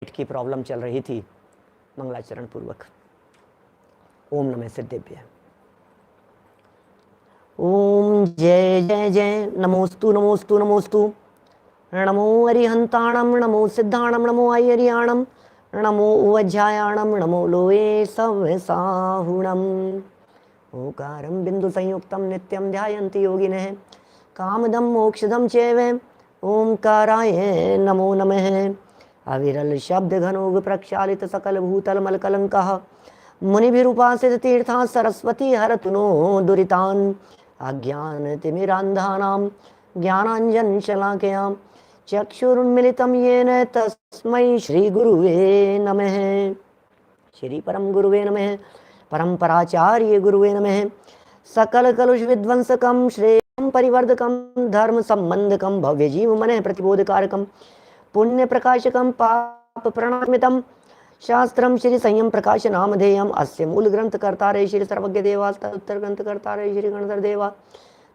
पेट की प्रॉब्लम चल रही थी। मंगलाचरण पूर्वक ओम नमः सिद्धेभ्य। ओम जय जय जय नमोस्तु नमोस्तु नमोस्तु। नमो अरिहंताणम नमो सिद्धाणम नमो आयरियाणम नमो उवज्जायाणम नमो लोये सव्यसाहुणम। ओकारं बिंदु संयुक्तं नित्यं ध्यायन्ति योगिनः कामदं मोक्षदं चैव ओंकाराय नमो नमः। अविरल शब्द घनोग प्रक्षालित सकल भूतल मलकलंकः मुनिभिरुपासित तीर्थाः सरस्वती हरतु नो दुरितान्। अज्ञानतिमिरान्धानां ज्ञानाञ्जनशलाकयां चक्षुरुन्मिलितं येन तस्मै श्रीगुरुवे नमः। श्री परम गुरुवे नमः। परम्पराचार्य गुरुवे नमः। सकल कलुष विध्वंसकं श्रेयं परिवर्धकं धर्म संबंधकं भव्य जीव मन प्रतिबोधकारकं पुण्य प्रकाशकं पाप प्रणामितं शास्त्रं श्री संयम प्रकाश नामधेयम् अस्य मूल ग्रंथ कर्तारे श्री सर्वज्ञ देवास्ता उत्तर ग्रंथ कर्तारे श्री गणधर देवा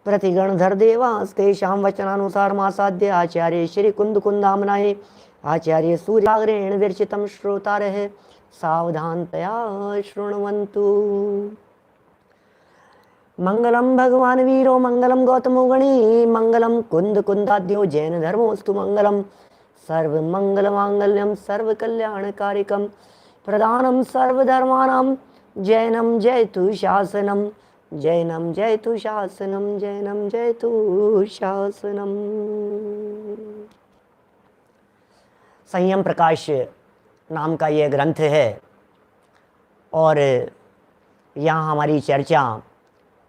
प्रतिगणधर देवास्तेषां वचनानुसार मासाद्य आचार्य श्री कुंद कुंदामनाय आचार्य सूर्याग्रेण विरचितं श्रोतारः सावधानतया शृण्वन्तु। मंगलम भगवान वीरो मंगलम गौतमो गणी मंगलम कुंद कुंदाद्यो जैन धर्मोस्तु मंगलम सर्व मंगल मांगल्यम सर्व कल्याणकारिकम प्रदानम सर्वधर्माणाम जैनम जयतु शासनम जैनम जयतु शासनम जैनम जयतु शासनम। संयम प्रकाश नाम का ये ग्रंथ है और यहाँ हमारी चर्चा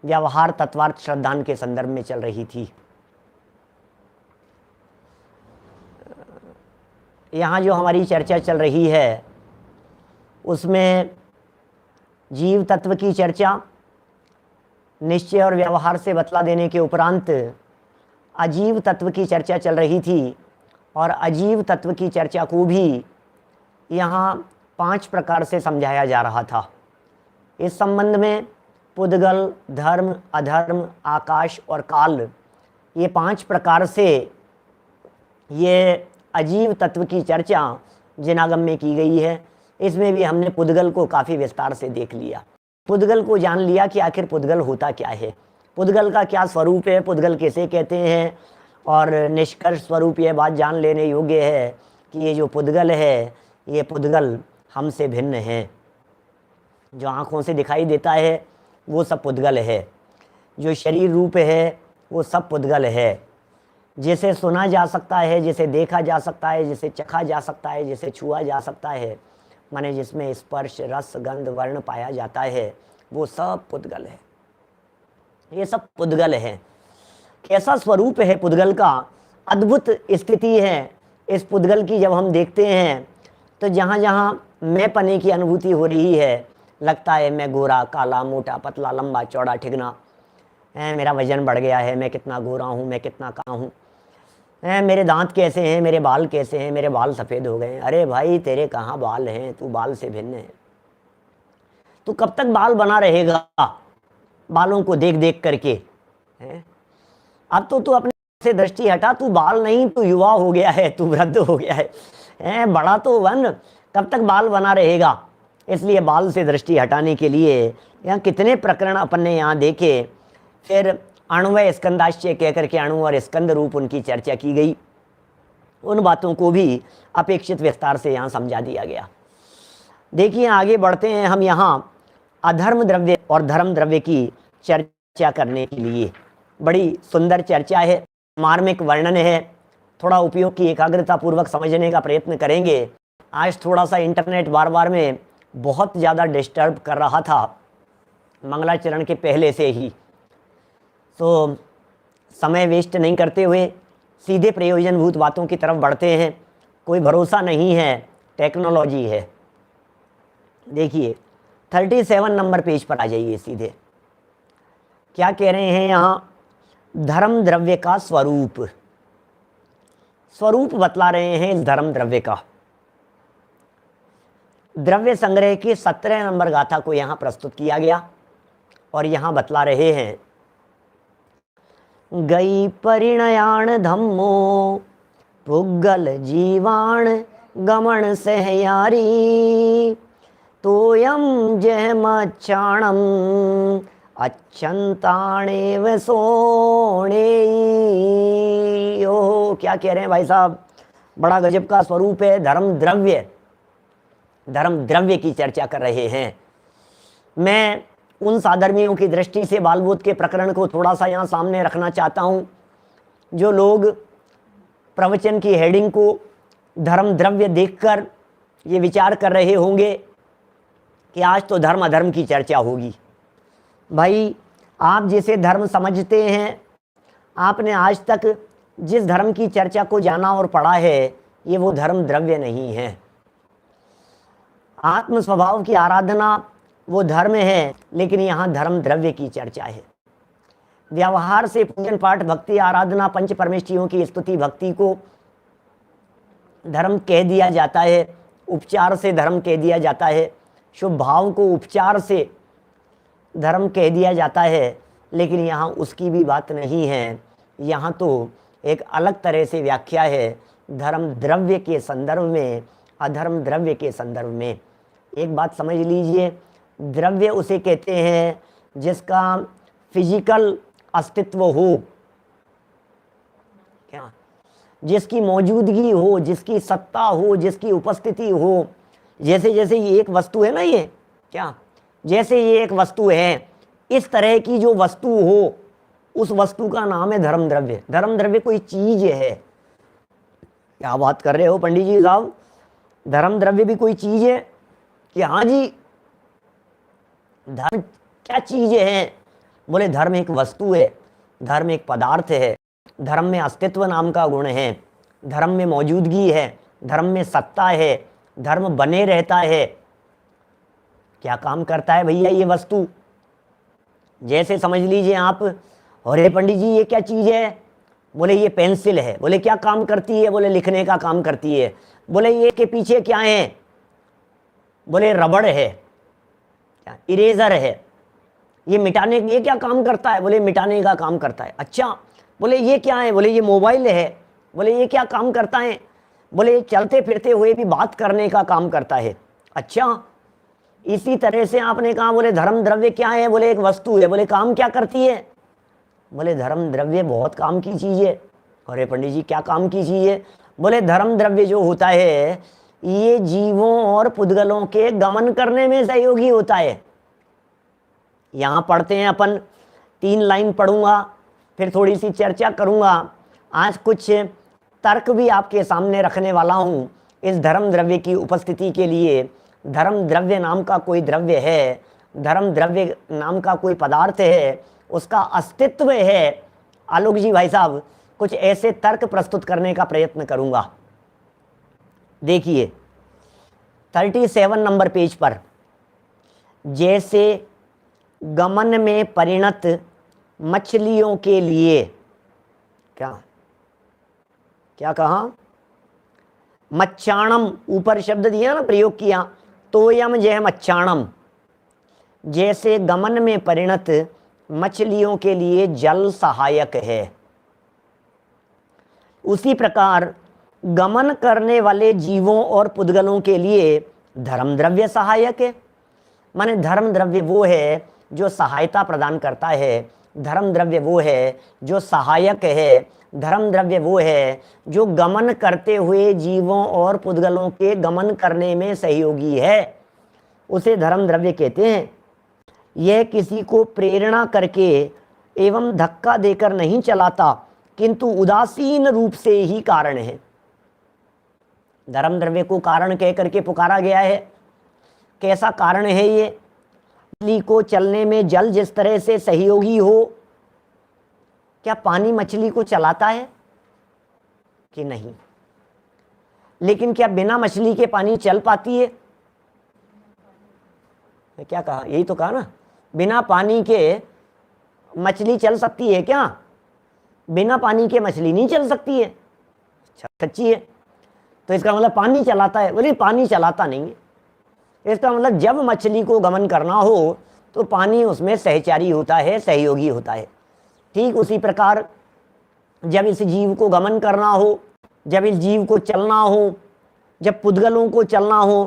व्यवहार तत्वार्थ श्रद्धान के संदर्भ में चल रही थी। यहाँ जो हमारी चर्चा चल रही है उसमें जीव तत्व की चर्चा निश्चय और व्यवहार से बतला देने के उपरांत अजीव तत्व की चर्चा चल रही थी और अजीव तत्व की चर्चा को भी यहाँ 5 प्रकार से समझाया जा रहा था। इस संबंध में पुद्गल, धर्म, अधर्म, आकाश और काल, ये 5 प्रकार से ये अजीव तत्व की चर्चा जिनागम में की गई है। इसमें भी हमने पुद्गल को काफ़ी विस्तार से देख लिया। पुद्गल को जान लिया कि आखिर पुद्गल होता क्या है, पुद्गल का क्या स्वरूप है, पुद्गल किसे कहते हैं, और निष्कर्ष स्वरूप यह बात जान लेने योग्य है कि ये जो पुद्गल है ये पुद्गल हमसे भिन्न है। जो आँखों से दिखाई देता है वो सब पुद्गल है, जो शरीर रूप है वो सब पुद्गल है, जिसे सुना जा सकता है, जिसे देखा जा सकता है, जिसे चखा जा सकता है, जिसे छुआ जा सकता है, माने जिसमें स्पर्श रस गंध वर्ण पाया जाता है, वो सब पुद्गल है। ये सब पुद्गल है। कैसा स्वरूप है पुद्गल का, अद्भुत स्थिति है इस पुद्गल की। जब हम देखते हैं तो जहाँ जहाँ मैं पने की अनुभूति हो रही है, लगता है मैं गोरा काला मोटा पतला लंबा चौड़ा ठिगना, मेरा वजन बढ़ गया है, मैं कितना गोरा हूँ, मैं कितना कहाँ हूँ, मेरे दांत कैसे हैं, मेरे बाल कैसे हैं, मेरे बाल सफ़ेद हो गए हैं। अरे भाई तेरे कहाँ बाल हैं, तू बाल से भिन्न है। तू कब तक बाल बना रहेगा बालों को देख देख करके? अब तो तू अपने से दृष्टि हटा, तू बाल नहीं, तू युवा हो गया है, तू वृद्ध हो गया है, बड़ा तो बन, कब तक बाल बना रहेगा? इसलिए बाल से दृष्टि हटाने के लिए यहाँ कितने प्रकरण अपन ने यहाँ देखे। फिर अण्वय स्कंदाश्चय कह करके अणु और स्कंद रूप उनकी चर्चा की गई। उन बातों को भी अपेक्षित विस्तार से यहाँ समझा दिया गया। देखिए आगे बढ़ते हैं हम यहाँ अधर्म द्रव्य और धर्म द्रव्य की चर्चा करने के लिए। बड़ी सुंदर चर्चा है, मार्मिक वर्णन है, थोड़ा उपयोग की एकाग्रता पूर्वक समझने का प्रयत्न करेंगे। आज थोड़ा सा इंटरनेट बार बार में बहुत ज़्यादा डिस्टर्ब कर रहा था मंगलाचरण के पहले से ही, तो समय वेस्ट नहीं करते हुए सीधे प्रयोजनभूत बातों की तरफ बढ़ते हैं। कोई भरोसा नहीं है, टेक्नोलॉजी है। देखिए 37 नंबर पेज पर आ जाइए सीधे। क्या कह रहे हैं यहाँ? धर्म द्रव्य का स्वरूप, स्वरूप बतला रहे हैं इस धर्म द्रव्य का। द्रव्य संग्रह की 17 नंबर गाथा को यहाँ प्रस्तुत किया गया और यहाँ बतला रहे हैं गई परिणयान धम्मो पुग्गल जीवाण गमन सहयारी तोयम जहमक्षाणम अच्छंताणेव सोणे। ओ क्या कह रहे हैं भाई साहब, बड़ा गजब का स्वरूप है। धर्म द्रव्य की चर्चा कर रहे हैं। मैं उन साधर्मियों की दृष्टि से बालबोध के प्रकरण को थोड़ा सा यहाँ सामने रखना चाहता हूँ। जो लोग प्रवचन की हेडिंग को धर्म द्रव्य देखकर ये विचार कर रहे होंगे कि आज तो धर्म अधर्म की चर्चा होगी। भाई, आप जिसे धर्म समझते हैं, आपने आज तक जिस धर्म की चर्चा को जाना और पढ़ा है, ये वो धर्म द्रव्य नहीं है। आत्म स्वभाव की आराधना वो धर्म है, लेकिन यहाँ धर्म द्रव्य की चर्चा है। व्यवहार से पूजन पाठ भक्ति आराधना पंच परमेष्ठियों की स्तुति भक्ति को धर्म कह दिया जाता है, उपचार से धर्म कह दिया जाता है, शुभ भाव को उपचार से धर्म कह दिया जाता है। लेकिन यहाँ उसकी भी बात नहीं है। यहाँ तो एक अलग तरह से व्याख्या है धर्म द्रव्य के संदर्भ में, अधर्म द्रव्य के संदर्भ में। एक बात समझ लीजिए, द्रव्य उसे कहते हैं जिसका फिजिकल अस्तित्व हो, क्या, जिसकी मौजूदगी हो, जिसकी सत्ता हो, जिसकी उपस्थिति हो। जैसे जैसे ये एक वस्तु है ना, ये क्या, जैसे ये एक वस्तु है, इस तरह की जो वस्तु हो, उस वस्तु का नाम है धर्म द्रव्य। धर्म द्रव्य कोई चीज है। क्या बात कर रहे हो पंडित जी साहब, धर्म द्रव्य भी कोई चीज है? कि हाँ जी, धर्म क्या चीज है? बोले धर्म एक वस्तु है, धर्म एक पदार्थ है, धर्म में अस्तित्व नाम का गुण है, धर्म में मौजूदगी है, धर्म में सत्ता है, धर्म बने रहता है। क्या काम करता है भैया ये वस्तु? जैसे समझ लीजिए आप, अरे पंडित जी ये क्या चीज है? बोले ये पेंसिल है। बोले क्या काम करती है? बोले लिखने का काम करती है। बोले ये के पीछे क्या है? बोले रबड़ है, क्या इरेजर है। ये मिटाने, ये क्या काम करता है? बोले मिटाने का काम करता है। अच्छा, बोले ये क्या है? बोले ये मोबाइल है। बोले ये क्या काम करता है? बोले चलते फिरते हुए भी बात करने का काम करता है। अच्छा, इसी तरह से आपने कहा बोले धर्म द्रव्य क्या है? बोले एक वस्तु है। बोले काम क्या करती है? बोले धर्म द्रव्य बहुत काम की चीज है। अरे पंडित जी क्या काम की चीज है? बोले धर्म द्रव्य जो होता है ये जीवों और पुद्गलों के गमन करने में सहयोगी होता है। यहां पढ़ते हैं अपन, 3 लाइन पढ़ूंगा, फिर थोड़ी सी चर्चा करूंगा। आज कुछ तर्क भी आपके सामने रखने वाला हूं इस धर्म द्रव्य की उपस्थिति के लिए। धर्म द्रव्य नाम का कोई द्रव्य है, धर्म द्रव्य नाम का कोई पदार्थ है, उसका अस्तित्व है। आलोक जी भाई साहब, कुछ ऐसे तर्क प्रस्तुत करने का प्रयत्न करूंगा। देखिए 37 नंबर पेज पर, जैसे गमन में परिणत मछलियों के लिए, क्या क्या कहा? मच्छाणम, ऊपर शब्द दिया ना, प्रयोग किया, तोयम जय मच्छाणम। जैसे गमन में परिणत मछलियों के लिए जल सहायक है, उसी प्रकार गमन करने वाले जीवों और पुद्गलों के लिए धर्म द्रव्य सहायक है। माने धर्म द्रव्य वो है जो सहायता प्रदान करता है, धर्म द्रव्य वो है जो सहायक है, धर्म द्रव्य वो है जो गमन करते हुए जीवों और पुद्गलों के गमन करने में सहयोगी है, उसे धर्म द्रव्य कहते हैं। यह किसी को प्रेरणा करके एवं धक्का देकर नहीं चलाता, किंतु उदासीन रूप से ही कारण है। धर्म द्रव्य को कारण कह करके पुकारा गया है। कैसा कारण है ये? मछली को चलने में जल जिस तरह से सहयोगी हो, क्या पानी मछली को चलाता है कि नहीं? लेकिन क्या बिना मछली के पानी चल पाती है? क्या कहा? यही तो कहा ना, बिना पानी के मछली चल सकती है क्या? बिना पानी के मछली नहीं चल सकती है। सच्ची है। तो इसका मतलब पानी चलाता है? बोले पानी चलाता नहीं है। इसका मतलब जब मछली को गमन करना हो तो पानी उसमें सहचारी होता है, सहयोगी होता है। ठीक उसी प्रकार जब इस जीव को गमन करना हो, जब इस जीव को चलना हो, जब पुद्गलों को चलना हो,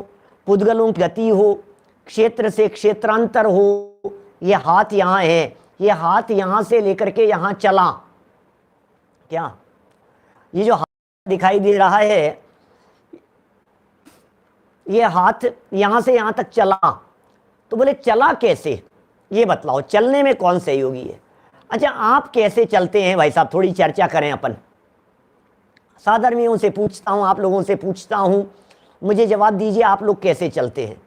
पुद्गलों की गति हो, क्षेत्र से क्षेत्रांतर हो, ये हाथ यहाँ है, ये हाथ यहाँ से लेकर के यहाँ चला, क्या ये जो हाथ दिखाई दे रहा है, ये हाथ यहाँ से यहाँ तक चला, तो बोले चला कैसे, ये बतलाओ, चलने में कौन सहयोगी है। अच्छा, आप कैसे चलते हैं भाई साहब, थोड़ी चर्चा करें अपन। साधर्मियों से पूछता हूं, आप लोगों से पूछता हूं, मुझे जवाब दीजिए, आप लोग कैसे चलते हैं।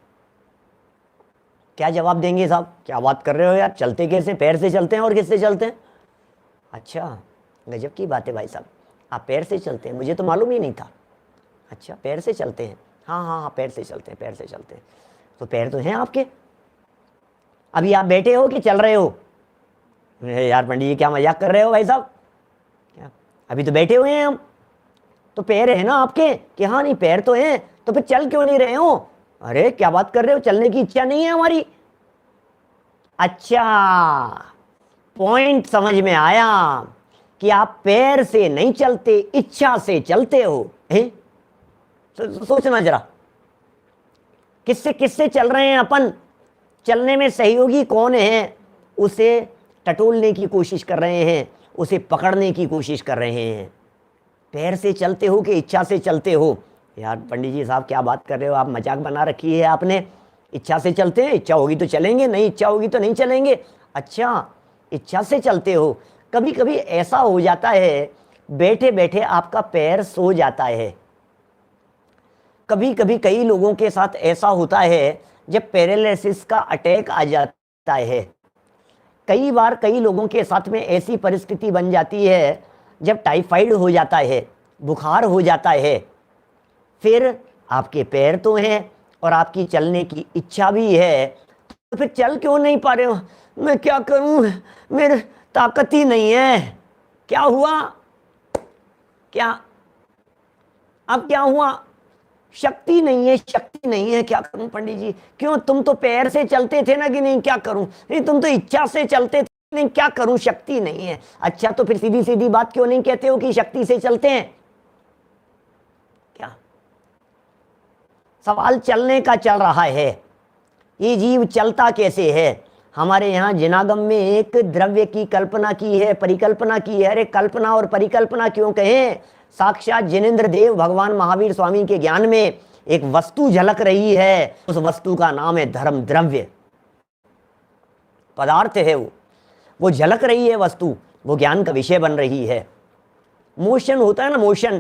क्या जवाब देंगे साहब, क्या बात कर रहे हो यार, चलते कैसे, पैर से चलते हैं और किससे चलते हैं। अच्छा, गजब की बात है भाई साहब, आप पैर से चलते हैं, मुझे तो मालूम ही नहीं था। अच्छा, पैर से चलते हैं, हाँ हाँ हाँ, पैर से चलते हैं, पैर से चलते हैं। तो पैर तो हैं आपके। अभी आप बैठे हो कि चल रहे हो। यार पंडित जी क्या मजाक कर रहे हो भाई साहब, क्या अभी तो बैठे हुए हैं हम, तो पैर है ना आपके कि हाँ नहीं पैर तो हैं, तो फिर चल क्यों नहीं रहे हो। अरे क्या बात कर रहे हो, चलने की इच्छा नहीं है हमारी। अच्छा, पॉइंट समझ में आया कि आप पैर से नहीं चलते, इच्छा से चलते हो। सोचना जरा, किससे किससे चल रहे हैं अपन, चलने में सहयोगी कौन है, उसे टटोलने की कोशिश कर रहे हैं, उसे पकड़ने की कोशिश कर रहे हैं। पैर से चलते हो कि इच्छा से चलते हो। यार पंडित जी साहब क्या बात कर रहे हो आप, मजाक बना रखी है आपने। इच्छा से चलते हैं, इच्छा होगी तो चलेंगे, नहीं इच्छा होगी तो नहीं चलेंगे। अच्छा, इच्छा से चलते हो। कभी कभी ऐसा हो जाता है, बैठे बैठे आपका पैर सो जाता है। कभी कभी कई लोगों के साथ ऐसा होता है जब पैरालिसिस का अटैक आ जाता है। कई बार कई लोगों के साथ में ऐसी परिस्थिति बन जाती है जब टाइफाइड हो जाता है, बुखार हो जाता है, फिर आपके पैर तो हैं और आपकी चलने की इच्छा भी है, तो फिर चल क्यों नहीं पा रहे हो। मैं क्या करूं, मेरे ताकत ही नहीं है। क्या हुआ, क्या अब क्या हुआ, शक्ति नहीं है, शक्ति नहीं है, क्या करूं पंडित जी। क्यों, तुम तो पैर से चलते थे ना कि नहीं, क्या करूं। नहीं, तुम तो इच्छा से चलते थे, नहीं क्या करूं, शक्ति नहीं है। अच्छा, तो फिर सीधी सीधी बात क्यों नहीं कहते हो कि शक्ति से चलते हैं। क्या सवाल चलने का चल रहा है, ये जीव चलता कैसे है। हमारे यहाँ जिनागम में एक द्रव्य की कल्पना की है, परिकल्पना की है। अरे कल्पना और परिकल्पना क्यों कहें, साक्षात जिनेंद्र देव भगवान महावीर स्वामी के ज्ञान में एक वस्तु झलक रही है, उस वस्तु का नाम है धर्म द्रव्य, पदार्थ है वो झलक रही है वस्तु, वो ज्ञान का विषय बन रही है। मोशन होता है ना, मोशन,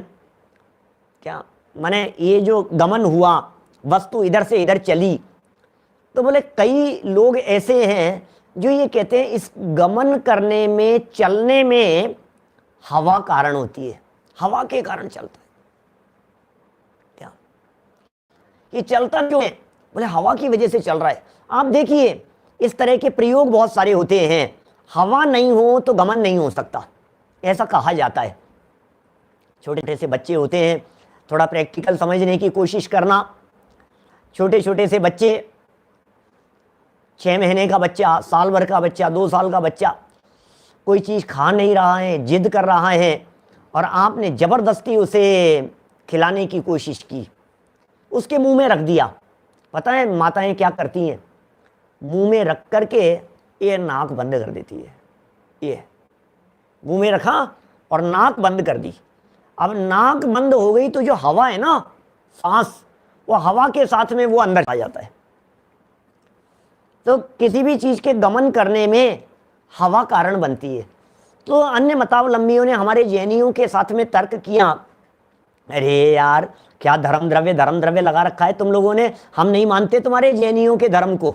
क्या माने ये जो गमन हुआ, वस्तु इधर से इधर चली, तो बोले कई लोग ऐसे हैं जो ये कहते हैं इस गमन करने में, चलने में हवा कारण होती है, हवा के कारण चलता है। क्या ये चलता क्यों है, बोले हवा की वजह से चल रहा है। आप देखिए इस तरह के प्रयोग बहुत सारे होते हैं। हवा नहीं हो तो गमन नहीं हो सकता, ऐसा कहा जाता है। छोटे छोटे से बच्चे होते हैं, थोड़ा प्रैक्टिकल समझने की कोशिश करना। छोटे छोटे से बच्चे, 6 महीने का बच्चा, साल भर का बच्चा, 2 साल का बच्चा, कोई चीज़ खा नहीं रहा है, जिद कर रहा है, और आपने ज़बरदस्ती उसे खिलाने की कोशिश की, उसके मुंह में रख दिया। पता है माताएं क्या करती हैं, मुंह में रख करके ये नाक बंद कर देती है। ये मुंह में रखा और नाक बंद कर दी। अब नाक बंद हो गई तो जो हवा है ना, सांस, वो हवा के साथ में वो अंदर आ जाता है। तो किसी भी चीज़ के गमन करने में हवा कारण बनती है। तो अन्य मतावलंबियों ने हमारे जैनियों के साथ में तर्क किया, अरे यार क्या धर्म द्रव्य लगा रखा है तुम लोगों ने, हम नहीं मानते तुम्हारे जैनियों के धर्म को।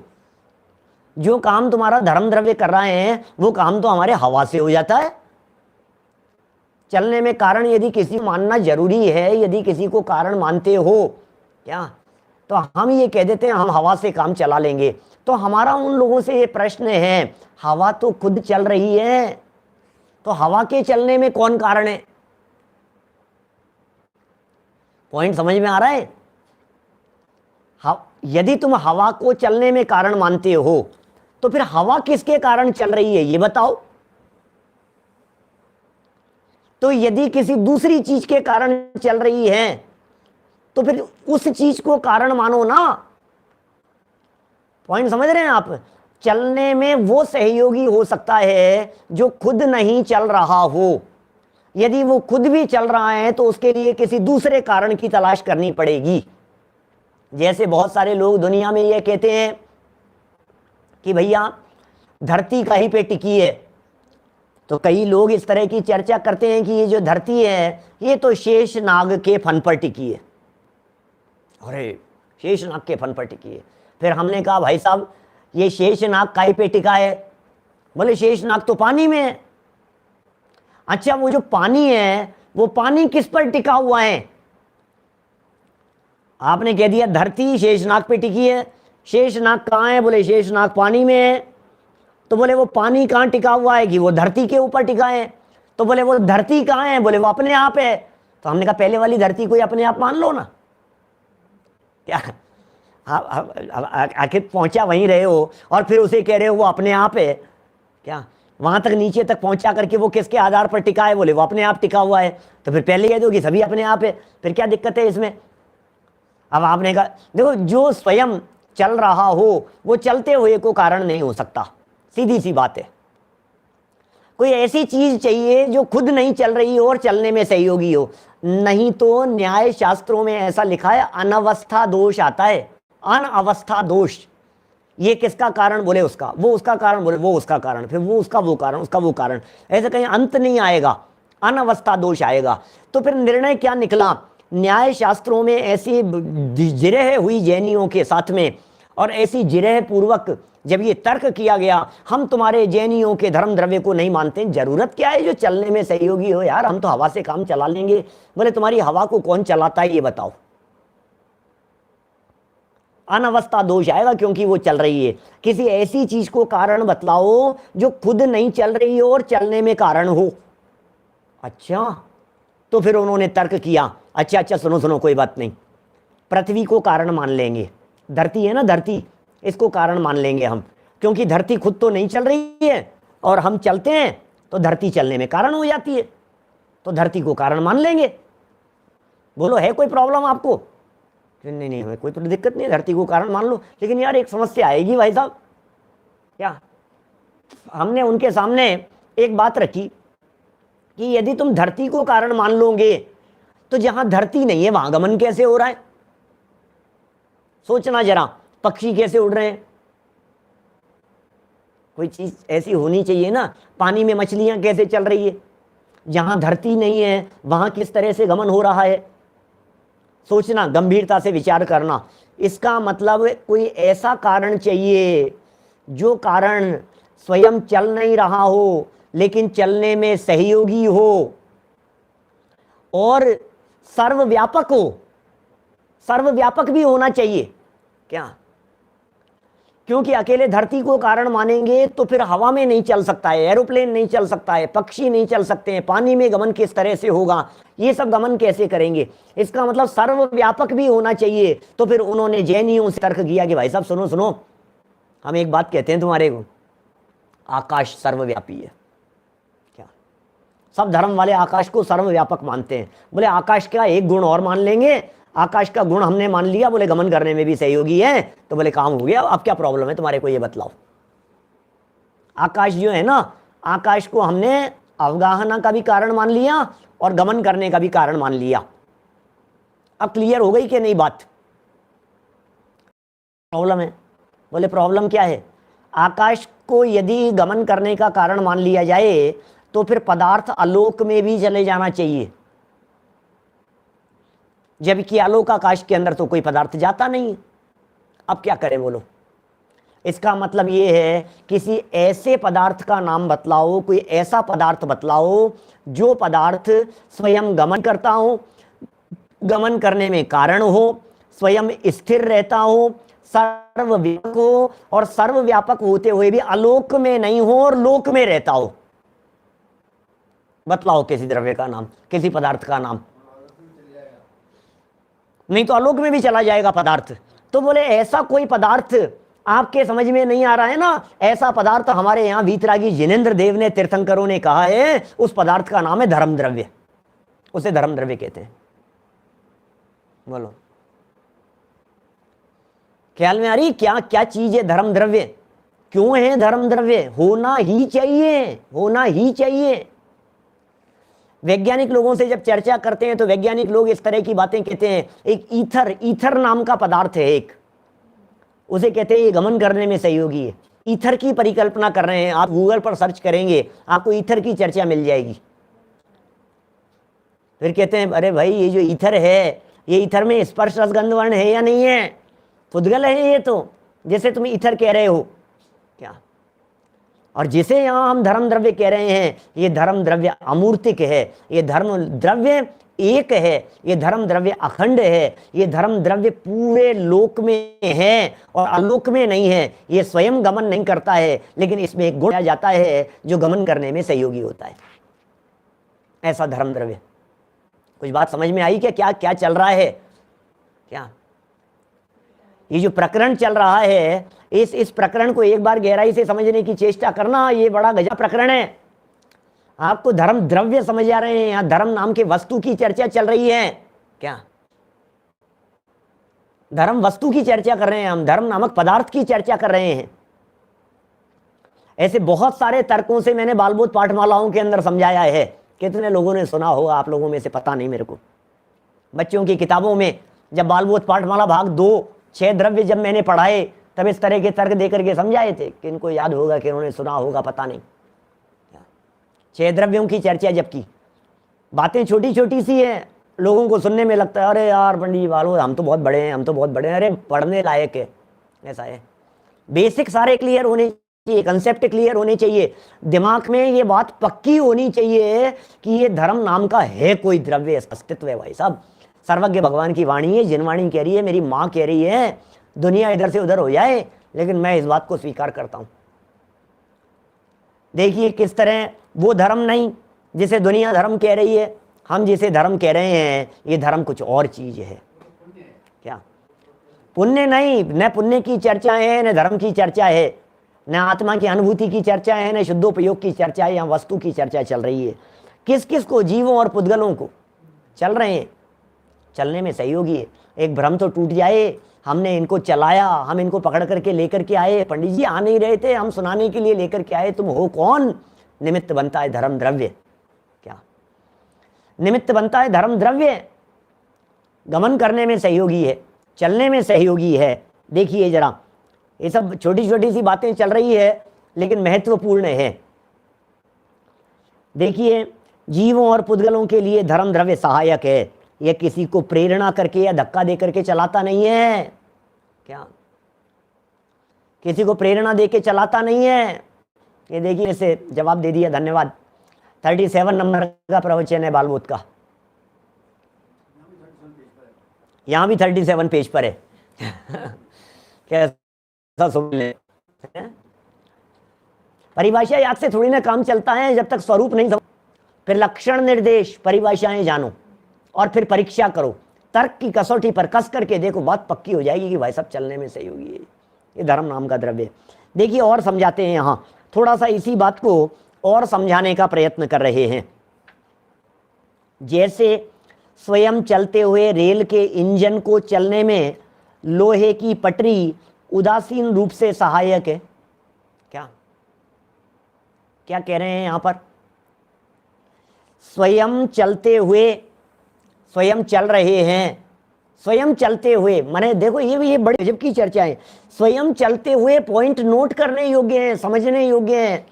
जो काम तुम्हारा धर्म द्रव्य कर रहे हैं वो काम तो हमारे हवा से हो जाता है। चलने में कारण यदि किसी को मानना जरूरी है, यदि किसी को कारण मानते हो क्या, तो हम ये कह देते हैं हम हवा से काम चला लेंगे। तो हमारा उन लोगों से ये प्रश्न है, हवा तो खुद चल रही है, तो हवा के चलने में कौन कारण है। पॉइंट समझ में आ रहा है। यदि तुम हवा को चलने में कारण मानते हो तो फिर हवा किसके कारण चल रही है ये बताओ। तो यदि किसी दूसरी चीज के कारण चल रही है तो फिर उस चीज को कारण मानो ना। पॉइंट समझ रहे हैं आप? चलने में वो सहयोगी हो सकता है जो खुद नहीं चल रहा हो। यदि वो खुद भी चल रहा है तो उसके लिए किसी दूसरे कारण की तलाश करनी पड़ेगी। जैसे बहुत सारे लोग दुनिया में ये कहते हैं कि भैया धरती कहीं पे टिकी है, तो कई लोग इस तरह की चर्चा करते हैं कि ये जो धरती है ये तो शेष नाग के फन पर टिकी है। अरे शेष नाग के फन पर टिकी है। फिर हमने कहा भाई साहब ये शेष नाग काहे पे टिका है? बोले शेष नाग तो पानी में है। अच्छा वो जो पानी है वो पानी किस पर टिका हुआ है? आपने कह दिया धरती शेषनाग पे टिकी है। शेषनाग कहाँ है? बोले शेषनाग पानी में है। तो बोले वो पानी कहाँ टिका हुआ है? कि वो धरती के ऊपर टिका है। तो बोले वो धरती कहाँ है? बोले वो अपने आप है। तो हमने कहा पहले वाली धरती को अपने आप मान लो ना। क्या आखिर पहुंचा वहीं रहे हो और फिर उसे कह रहे हो वो अपने आप है? क्या वहां तक नीचे तक पहुंचा करके वो किसके आधार पर टिका है? बोले वो अपने आप टिका हुआ है। तो फिर पहले कह दो कि सभी अपने आप है, फिर क्या दिक्कत है इसमें? अब आपने कहा देखो जो स्वयं चल रहा हो वो चलते हुए को कारण नहीं हो सकता, सीधी सी बात है। कोई ऐसी चीज चाहिए जो खुद नहीं चल रही हो और चलने में सहयोगी हो। नहीं तो न्याय शास्त्रों में ऐसा लिखा है अनवस्था दोष आता है। अनवस्था दोष, ये किसका कारण? बोले उसका। वो उसका कारण? बोले वो उसका कारण। फिर वो उसका वो कारण, उसका वो कारण, ऐसे कहीं अंत नहीं आएगा, अनवस्था दोष आएगा। तो फिर निर्णय क्या निकला? न्याय शास्त्रों में ऐसी जिरह हुई जैनियों के साथ में, और ऐसी जिरह पूर्वक जब ये तर्क किया गया हम तुम्हारे जैनियों के धर्म द्रव्य को नहीं मानते, जरूरत क्या है जो चलने में सहयोगी हो यार, हम तो हवा से काम चला लेंगे। बोले तुम्हारी हवा को कौन चलाता है ये बताओ? अनवस्था दोष आएगा क्योंकि वो चल रही है। किसी ऐसी चीज को कारण बतलाओ जो खुद नहीं चल रही हो और चलने में कारण हो। अच्छा तो फिर उन्होंने तर्क किया, अच्छा सुनो सुनो कोई बात नहीं, पृथ्वी को कारण मान लेंगे। धरती है ना, धरती, इसको कारण मान लेंगे हम, क्योंकि धरती खुद तो नहीं चल रही है और हम चलते हैं तो धरती चलने में कारण हो जाती है, तो धरती को कारण मान लेंगे। बोलो है कोई प्रॉब्लम आपको? नहीं नहीं हमें कोई तो दिक्कत नहीं है, धरती को कारण मान लो। लेकिन यार एक समस्या आएगी भाई साहब। क्या? हमने उनके सामने एक बात रखी कि यदि तुम धरती को कारण मान लोगे तो जहां धरती नहीं है वहां गमन कैसे हो रहा है? सोचना जरा, पक्षी कैसे उड़ रहे हैं? कोई चीज ऐसी होनी चाहिए ना। पानी में मछलियां कैसे चल रही है? जहां धरती नहीं है वहां किस तरह से गमन हो रहा है? सोचना, गंभीरता से विचार करना। इसका मतलब कोई ऐसा कारण चाहिए जो कारण स्वयं चल नहीं रहा हो लेकिन चलने में सहयोगी हो और सर्वव्यापक हो। सर्वव्यापक भी होना चाहिए। क्या? क्योंकि अकेले धरती को कारण मानेंगे तो फिर हवा में नहीं चल सकता है, एरोप्लेन नहीं चल सकता है, पक्षी नहीं चल सकते हैं, पानी में गमन किस तरह से होगा, ये सब गमन कैसे करेंगे? इसका मतलब सर्वव्यापक भी होना चाहिए। तो फिर उन्होंने जैनियों से तर्क किया कि भाई साहब सुनो सुनो, हम एक बात कहते हैं तुम्हारे को, आकाश सर्वव्यापी है। क्या? सब धर्म वाले आकाश को सर्वव्यापक मानते हैं। बोले आकाश का एक गुण और मान लेंगे, आकाश का गुण हमने मान लिया, बोले गमन करने में भी सहयोगी है, तो बोले काम हो गया। अब क्या प्रॉब्लम है तुम्हारे को ये बतलाओ? आकाश जो है ना, आकाश को हमने अवगाहना का भी कारण मान लिया और गमन करने का भी कारण मान लिया। अब क्लियर हो गई कि नहीं बात? प्रॉब्लम है? बोले प्रॉब्लम क्या है? आकाश को यदि गमन करने का कारण मान लिया जाए तो फिर पदार्थ आलोक में भी चले जाना चाहिए, जबकि आलोक आकाश के अंदर तो कोई पदार्थ जाता नहीं है। अब क्या करें बोलो? इसका मतलब ये है किसी ऐसे पदार्थ का नाम बतलाओ, कोई ऐसा पदार्थ बतलाओ जो पदार्थ स्वयं गमन करता हो, गमन करने में कारण हो, स्वयं स्थिर रहता हो, सर्वव्यापक हो और सर्वव्यापक होते हुए भी आलोक में नहीं हो और लोक में रहता हो। बतलाओ किसी द्रव्य का नाम, किसी पदार्थ का नाम। नहीं तो आलोक में भी चला जाएगा पदार्थ। तो बोले ऐसा कोई पदार्थ आपके समझ में नहीं आ रहा है ना, ऐसा पदार्थ हमारे यहाँ वीतरागी जिनेंद्र देव ने, तीर्थंकरों ने कहा है, उस पदार्थ का नाम है धर्म द्रव्य। उसे धर्म द्रव्य कहते हैं। बोलो ख्याल में आ रही क्या क्या चीज है धर्म द्रव्य? क्यों है धर्म द्रव्य? होना ही चाहिए, होना ही चाहिए। वैज्ञानिक लोगों से जब चर्चा करते हैं तो वैज्ञानिक लोग इस तरह की बातें कहते हैं। एक ईथर, ईथर नाम का पदार्थ है एक, उसे कहते हैं ये गमन करने में सहयोगी है। ईथर की परिकल्पना कर रहे हैं, आप गूगल पर सर्च करेंगे आपको ईथर की चर्चा मिल जाएगी। फिर कहते हैं अरे भाई ये जो ईथर है, ये ईथर में स्पर्श रसगंध वर्ण है या नहीं है? फुदगल है ये तो, जैसे तुम ईथर कह रहे हो क्या। और जिसे यहां हम धर्म द्रव्य कह रहे हैं, ये धर्म द्रव्य अमूर्तिक है, ये धर्म द्रव्य एक है, ये धर्म द्रव्य अखंड है, ये धर्म द्रव्य पूरे लोक में है और आलोक में नहीं है। ये स्वयं गमन नहीं करता है, लेकिन इसमें एक गुण आ जाता है जो गमन करने में सहयोगी होता है। ऐसा धर्म द्रव्य। कुछ बात समझ में आई क्या? क्या क्या चल रहा है क्या? ये जो प्रकरण चल रहा है, इस प्रकरण को एक बार गहराई से समझने की चेष्टा करना। ये बड़ा गजब प्रकरण है। आपको धर्म द्रव्य समझ आ रहे हैं, यहां धर्म नाम के वस्तु की चर्चा चल रही है क्या? धर्म वस्तु की चर्चा कर रहे हैं हम, धर्म नामक पदार्थ की चर्चा कर रहे हैं। ऐसे बहुत सारे तर्कों से मैंने बालबोध पाठमालाओं के अंदर समझाया है। कितने लोगों ने सुना होगा आप लोगों में से, पता नहीं मेरे को। बच्चों की किताबों में जब बालबोध पाठमाला भाग 2 6 द्रव्य जब मैंने पढ़ाए, तब इस तरह के तर्क देकर के समझाए थे। कि इनको याद होगा कि उन्होंने सुना होगा, पता नहीं। 6 द्रव्यों की चर्चा जबकि बातें छोटी छोटी सी है, लोगों को सुनने में लगता है अरे यार पंडित जी बालबोध हम तो बहुत बड़े हैं, हम तो बहुत बड़े हैं। अरे पढ़ने लायक है, ऐसा है। बेसिक सारे क्लियर होने चाहिए, कंसेप्ट क्लियर होने चाहिए, दिमाग में ये बात पक्की होनी चाहिए कि ये धर्म नाम का है कोई द्रव्य, अस्तित्व है। भाई साहब, सर्वज्ञ भगवान की वाणी है, जिनवाणी कह रही है, मेरी माँ कह रही है, दुनिया इधर से उधर हो जाए, लेकिन मैं इस बात को स्वीकार करता हूं। देखिए किस तरह वो धर्म नहीं जिसे दुनिया धर्म कह रही है, हम जिसे धर्म कह रहे हैं, ये धर्म कुछ और चीज है क्या? पुण्य नहीं, न पुण्य की चर्चा है, न धर्म की चर्चा है, न आत्मा की अनुभूति की चर्चा है, न शुद्धोपयोग की चर्चा है। यहाँ वस्तु की चर्चा चल रही है। किस किस को? जीवों और पुद्गलों को चल रहे हैं। चलने में सहयोगी है। एक भ्रम तो टूट जाए, हमने इनको चलाया, हम इनको पकड़ करके लेकर के आए। पंडित जी आ नहीं रहे थे, हम सुनाने के लिए लेकर के आए। तुम हो कौन? निमित्त बनता है धर्म द्रव्य क्या? निमित्त बनता है धर्म द्रव्य। गमन करने में सहयोगी है, चलने में सहयोगी है। देखिए जरा, ये सब छोटी छोटी सी बातें चल रही है, लेकिन महत्वपूर्ण है। देखिए, जीवों और पुद्गलों के लिए धर्म द्रव्य सहायक है। यह किसी को प्रेरणा करके या धक्का दे करके चलाता नहीं है क्या? किसी को प्रेरणा दे के चलाता नहीं है। ये देखिए, इसे जवाब दे दिया, धन्यवाद। 37 नंबर का प्रवचन है बालबोध का, यहां भी 37 पेज पर है। कैसा सुन ले। परिभाषा याद से थोड़ी ना काम चलता है जब तक स्वरूप नहीं समझ। फिर लक्षण निर्देश परिभाषाएं जानो और फिर परीक्षा करो। तर्क की कसौटी पर कस करके देखो, बात पक्की हो जाएगी कि भाई सब चलने में सहयोगी है, ये धर्म नाम का द्रव्य। देखिए और समझाते हैं, यहां थोड़ा सा इसी बात को और समझाने का प्रयत्न कर रहे हैं। जैसे स्वयं चलते हुए रेल के इंजन को चलने में लोहे की पटरी उदासीन रूप से सहायक है क्या? क्या कह रहे हैं यहां पर? स्वयं चलते हुए, स्वयं चल रहे हैं, स्वयं चलते हुए, माने देखो ये बड़े गजब की चर्चा है। स्वयं चलते हुए पॉइंट नोट करने योग्य है, समझने योग्य है।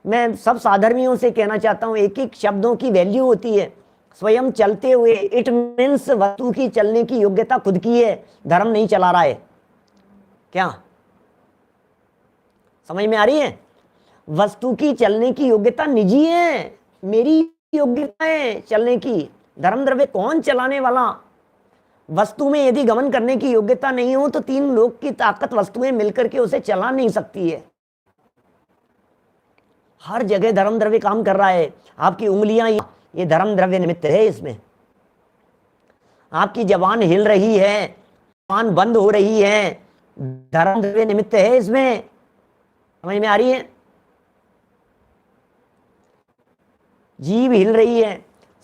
मैं सब साधर्मियों से कहना चाहता हूं, एक एक शब्दों की वैल्यू होती है। स्वयं चलते हुए, इट मीन्स वस्तु की चलने की योग्यता खुद की है, धर्म नहीं चला रहा है क्या? समझ में आ रही है? वस्तु की चलने की योग्यता निजी है, मेरी योग्यता है चलने की। धर्म द्रव्य कौन चलाने वाला? वस्तु में यदि गमन करने की योग्यता नहीं हो तो 3 लोग की ताकत वस्तुएं मिलकर के उसे चला नहीं सकती है। हर जगह धर्म द्रव्य काम कर रहा है। आपकी उंगलियां, ये धर्म द्रव्य निमित्त है। इसमें आपकी जबान हिल रही है, जबान बंद हो रही है, धर्म द्रव्य निमित्त है इसमें। समझ में आ रही है? जीभ हिल रही है,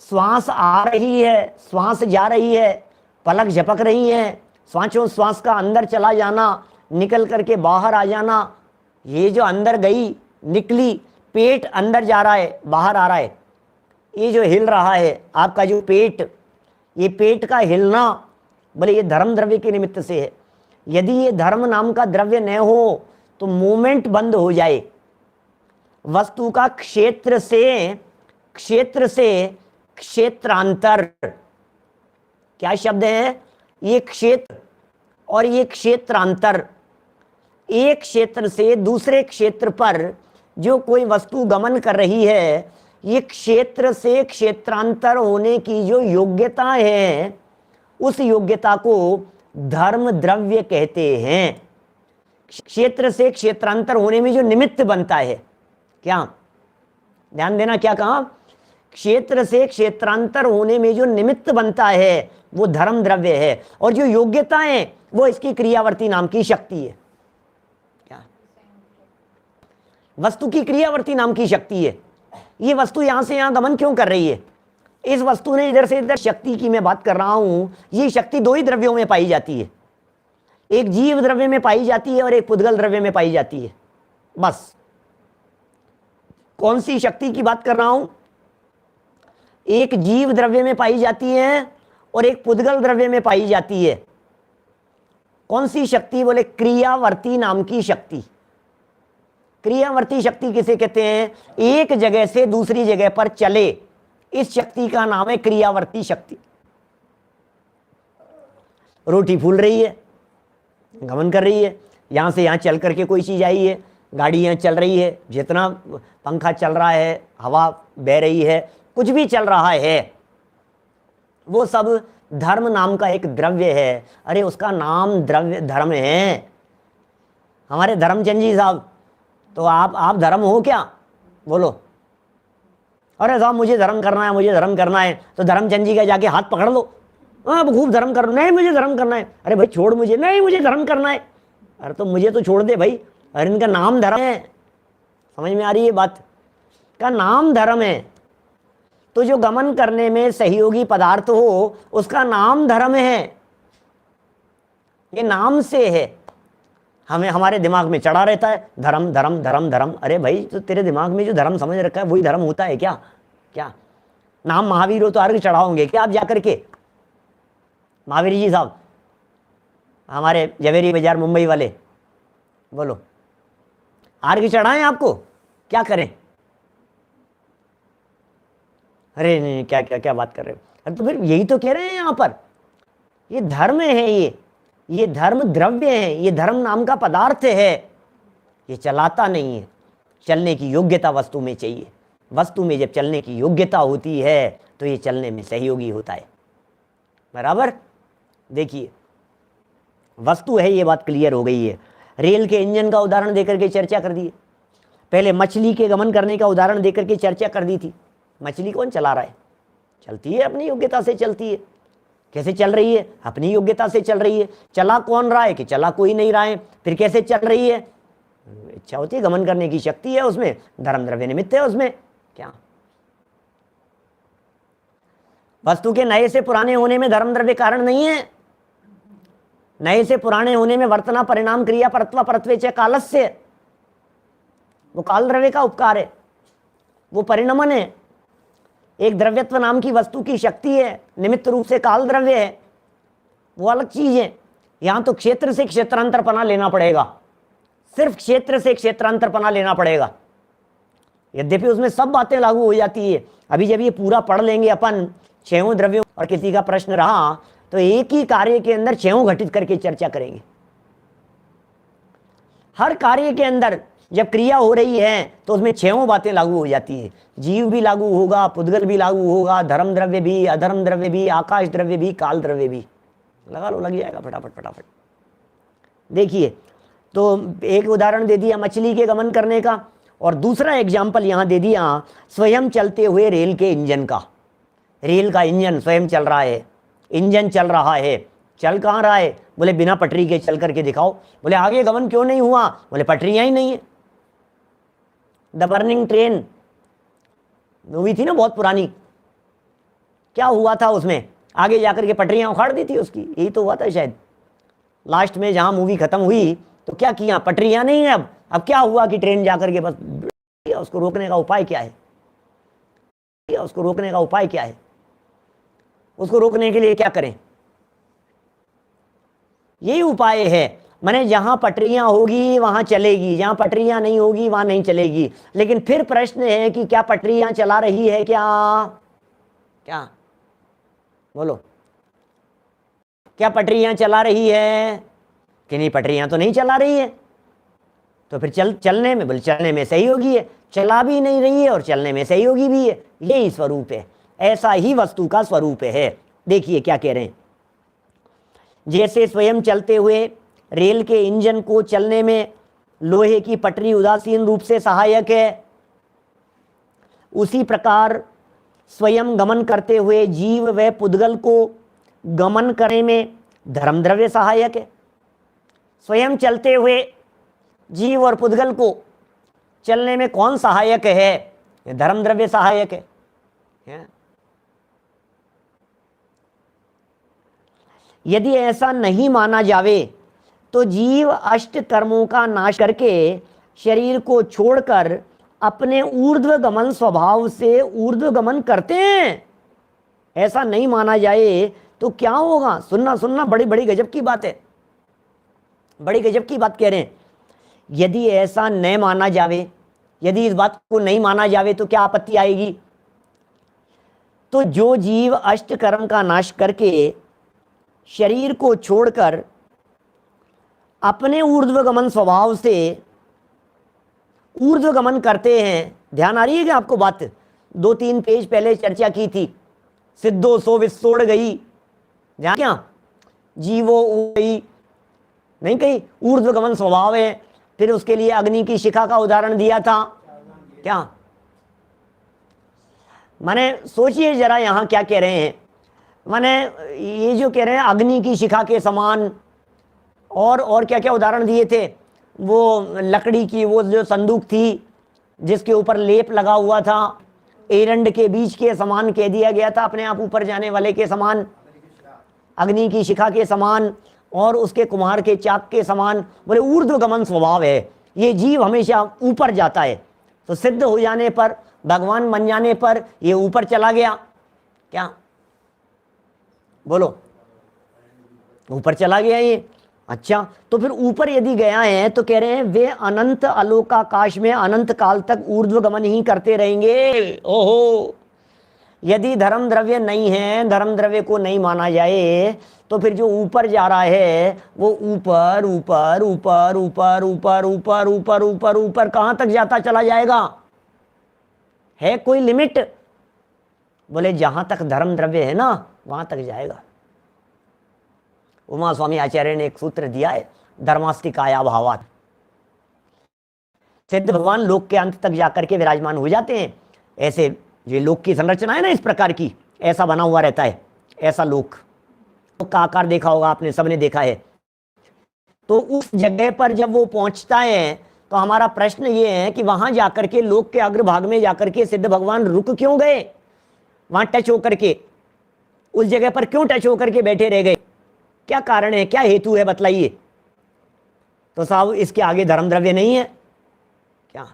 श्वास आ रही है, श्वास जा रही है, पलक झपक रही है, श्वासों श्वास का अंदर चला जाना, निकल करके बाहर आ जाना, ये जो अंदर गई निकली, पेट अंदर जा रहा है बाहर आ रहा है, ये जो हिल रहा है आपका जो पेट, ये पेट का हिलना, बोले ये धर्म द्रव्य के निमित्त से है। यदि ये धर्म नाम का द्रव्य न हो तो मूवमेंट बंद हो जाए। वस्तु का क्षेत्र से क्षेत्रांतर, क्या शब्द है? ये क्षेत्र और ये क्षेत्रांतर। एक क्षेत्र से दूसरे क्षेत्र पर जो कोई वस्तु गमन कर रही है, ये क्षेत्र से क्षेत्रांतर होने की जो योग्यता है, उस योग्यता को धर्म द्रव्य कहते हैं। क्षेत्र से क्षेत्रांतर होने में जो निमित्त बनता है, क्या ध्यान देना, क्या कहा? क्षेत्र से क्षेत्रांतर होने में जो निमित्त बनता है वो धर्म द्रव्य है, और जो योग्यताएं वो इसकी क्रियावर्ती नाम की शक्ति है। क्या? वस्तु की क्रियावर्ती नाम की शक्ति है। ये वस्तु यहां से यहां गमन क्यों कर रही है? इस वस्तु ने इधर से इधर, शक्ति की मैं बात कर रहा हूं, ये शक्ति दो ही द्रव्यों में पाई जाती है, एक जीव द्रव्य में पाई जाती है और एक पुद्गल द्रव्य में पाई जाती है, बस। कौन सी शक्ति की बात कर रहा हूं? एक जीव द्रव्य में पाई जाती है और एक पुद्गल द्रव्य में पाई जाती है। कौन सी शक्ति? बोले क्रियावर्ती नाम की शक्ति। क्रियावर्ती शक्ति किसे कहते हैं? एक जगह से दूसरी जगह पर चले, इस शक्ति का नाम है क्रियावर्ती शक्ति। रोटी फूल रही है, गमन कर रही है, यहां से यहां चल करके कोई चीज आई है, गाड़ी यहां चल रही है, जितना पंखा चल रहा है, हवा बह रही है, कुछ भी चल रहा है, वो सब धर्म नाम का एक द्रव्य है। अरे उसका नाम द्रव्य धर्म है। हमारे धर्मचंद जी साहब, तो आप धर्म हो क्या? बोलो। अरे साहब मुझे धर्म करना है, मुझे धर्म करना है, तो धर्मचंद जी का जाके हाथ पकड़ लो, अब खूब धर्म करो। नहीं मुझे धर्म करना है। अरे भाई छोड़ मुझे, नहीं मुझे धर्म करना है। अरे तो मुझे तो छोड़ दे भाई। अरे इनका नाम धर्म है, समझ में आ रही है बात? का नाम धर्म है, तो जो गमन करने में सहयोगी पदार्थ हो उसका नाम धर्म है। ये नाम से है, हमें हमारे दिमाग में चढ़ा रहता है धर्म धर्म धर्म धर्म। अरे भाई तो तेरे दिमाग में जो धर्म समझ रखा है वही धर्म होता है क्या? क्या नाम महावीर हो तो अर्घ चढ़ाओगे क्या आप जाकर के? महावीर जी साहब, हमारे जवेरी बाजार मुंबई वाले, बोलो अर्घ चढ़ाएं आपको? क्या करें? अरे नहीं, क्या क्या क्या बात कर रहे हो? अरे तो फिर यही तो कह रहे हैं यहाँ पर, ये धर्म है, ये धर्म द्रव्य है, ये धर्म नाम का पदार्थ है। ये चलाता नहीं है, चलने की योग्यता वस्तु में चाहिए। वस्तु में जब चलने की योग्यता होती है तो ये चलने में सहयोगी होता है। बराबर? देखिए वस्तु है, ये बात क्लियर हो गई है। रेल के इंजन का उदाहरण देकर के चर्चा कर दी। पहले मछली के गमन करने का उदाहरण देकर के चर्चा कर दी थी। मछली कौन चला रहा है? चलती है, अपनी योग्यता से चलती है। कैसे चल रही है? अपनी योग्यता से चल रही है। चला कौन रहा है? कि चला कोई नहीं रहा है। फिर कैसे चल रही है? इच्छा होती है, गमन करने की शक्ति है उसमें, धर्म द्रव्य निमित्त है उसमें। क्या वस्तु के नए से पुराने होने में धर्म द्रव्य कारण नहीं है? नए से पुराने होने में वर्तना परिणाम क्रिया परत्वा परत्वे च कालस्य, वो काल द्रव्य का उपकार है, वो परिणमन है। एक द्रव्यत्व नाम की वस्तु की शक्ति है, निमित्त रूप से काल द्रव्य है, वो अलग चीज है। यहां तो क्षेत्र से क्षेत्रांतरपना लेना पड़ेगा, सिर्फ क्षेत्र से क्षेत्रांतरपना लेना पड़ेगा। यद्यपि उसमें सब बातें लागू हो जाती है। अभी जब ये पूरा पढ़ लेंगे अपन छहों द्रव्यों, और किसी का प्रश्न रहा तो एक ही कार्य के अंदर छहों घटित करके चर्चा करेंगे। हर कार्य के अंदर जब क्रिया हो रही है तो उसमें छहों बातें लागू हो जाती है। जीव भी लागू होगा, पुद्गल भी लागू होगा, धर्म द्रव्य भी, अधर्म द्रव्य भी, आकाश द्रव्य भी, काल द्रव्य भी। लगा लो, लग जाएगा फटाफट फटाफट। देखिए तो एक उदाहरण दे दिया मछली के गमन करने का, और दूसरा एग्जाम्पल यहां दे दिया स्वयं चलते हुए रेल के इंजन का। रेल का इंजन स्वयं चल रहा है, इंजन चल रहा है। चल कहाँ रहा है? बोले बिना पटरी के चल करके दिखाओ। बोले आगे गमन क्यों नहीं हुआ? बोले पटरियां ही नहीं है। द बर्निंग ट्रेन मूवी थी ना बहुत पुरानी, क्या हुआ था उसमें? आगे जाकर के पटरियां उखाड़ दी थी उसकी, यही तो हुआ था शायद। लास्ट में जहां मूवी खत्म हुई तो क्या किया, पटरियां नहीं है। अब क्या हुआ कि ट्रेन जाकर के बस, उसको रोकने का उपाय क्या है, उसको रोकने का उपाय क्या है, उसको रोकने के लिए क्या करें, यही उपाय है। माने जहां पटरियां होगी वहां चलेगी, जहां पटरियां नहीं होगी वहां नहीं चलेगी। लेकिन फिर प्रश्न है कि क्या पटरियां चला रही है, क्या क्या बोलो, क्या पटरियां चला रही है कि नहीं, पटरियां तो नहीं चला रही है। तो फिर चलने में, बोले चलने में सही होगी है, चला भी नहीं रही है और चलने में सही होगी भी है। यही स्वरूप है, ऐसा ही वस्तु का स्वरूप है। देखिए क्या कह रहे हैं, जैसे स्वयं चलते हुए रेल के इंजन को चलने में लोहे की पटरी उदासीन रूप से सहायक है, उसी प्रकार स्वयं गमन करते हुए जीव व पुद्गल को गमन करने में धर्म द्रव्य सहायक है। स्वयं चलते हुए जीव और पुद्गल को चलने में कौन सहायक है, धर्म द्रव्य सहायक है। यदि ऐसा नहीं माना जावे तो जीव अष्ट कर्मों का नाश करके शरीर को छोड़कर अपने ऊर्ध्व गमन स्वभाव से ऊर्ध्व गमन करते हैं। ऐसा नहीं माना जाए तो क्या होगा, सुनना सुनना, बड़ी बड़ी गजब की बात है, बड़ी गजब की बात कह रहे हैं। यदि ऐसा न माना जावे, यदि इस बात को नहीं माना जावे तो क्या आपत्ति आएगी। तो जो जीव अष्ट कर्म का नाश करके शरीर को छोड़कर अपने ऊर्ध्वगमन स्वभाव से ऊर्ध्वगमन करते हैं, ध्यान आ रही है कि आपको बात, 2-3 पेज पहले चर्चा की थी, सिद्धो सो विस्सोड़ गई, ध्यान क्या, जीवो गई नहीं कही, ऊर्ध्वगमन स्वभाव है। फिर उसके लिए अग्नि की शिखा का उदाहरण दिया था, क्या माने सोचिए जरा यहां क्या कह रहे हैं, माने ये जो कह रहे हैं अग्नि की शिखा के समान, और क्या क्या उदाहरण दिए थे, वो लकड़ी की वो जो संदूक थी जिसके ऊपर लेप लगा हुआ था, एरंड के बीज के समान कह दिया गया था, अपने आप ऊपर जाने वाले के समान, अग्नि की शिखा के समान, और उसके कुम्हार के चाक के समान। बोले ऊर्ध्वगमन स्वभाव है, ये जीव हमेशा ऊपर जाता है। तो सिद्ध हो जाने पर, भगवान बन जाने पर ये ऊपर चला गया, क्या बोलो, ऊपर चला गया ये। अच्छा, तो फिर ऊपर यदि गया है तो कह रहे हैं वे अनंत आलोकाकाश में अनंत काल तक ऊर्ध्वगमन ही करते रहेंगे। ओहो, यदि धर्म द्रव्य नहीं है, धर्म द्रव्य को नहीं माना जाए तो फिर जो ऊपर जा रहा है वो ऊपर ऊपर ऊपर ऊपर ऊपर ऊपर ऊपर ऊपर ऊपर कहां तक जाता चला जाएगा, है कोई लिमिट। बोले जहां तक धर्म द्रव्य है ना वहां तक जाएगा। उमा स्वामी आचार्य ने एक सूत्र दिया है, धर्मास्तिकाया भावात, सिद्ध भगवान लोक के अंत तक जाकर के विराजमान हो जाते हैं। ऐसे जो लोक की संरचना है ना इस प्रकार की, ऐसा बना हुआ रहता है, ऐसा लोक का आकार देखा होगा आपने, सबने देखा है। तो उस जगह पर जब वो पहुंचता है तो हमारा प्रश्न ये है कि वहां जाकर के लोक के अग्रभाग में जाकर के सिद्ध भगवान रुक क्यों गए, वहां टच होकर के उस जगह पर क्यों टच होकर के बैठे रह गए, क्या कारण है, क्या हेतु है, बतलाइए। तो साहब इसके आगे धर्म द्रव्य नहीं है, क्या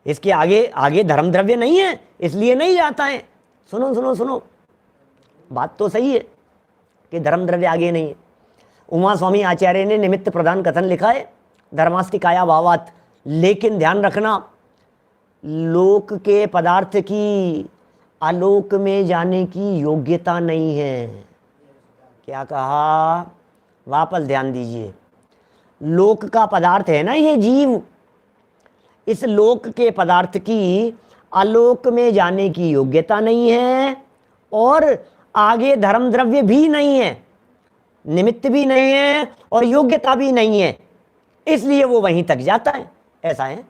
इसके आगे धर्म द्रव्य नहीं है, इसलिए नहीं जाता है। सुनो सुनो सुनो, बात तो सही है कि धर्म द्रव्य आगे नहीं है। उमा स्वामी आचार्य ने निमित्त प्रधान कथन लिखा है, धर्मास्तिकाया भावात, लेकिन ध्यान रखना लोक के पदार्थ की आलोक में जाने की योग्यता नहीं है। क्या कहा, वापस ध्यान दीजिए, लोक का पदार्थ है ना ये जीव, इस लोक के पदार्थ की आलोक में जाने की योग्यता नहीं है और आगे धर्म द्रव्य भी नहीं है, निमित्त भी नहीं है और योग्यता भी नहीं है, इसलिए वो वहीं तक जाता है। ऐसा है,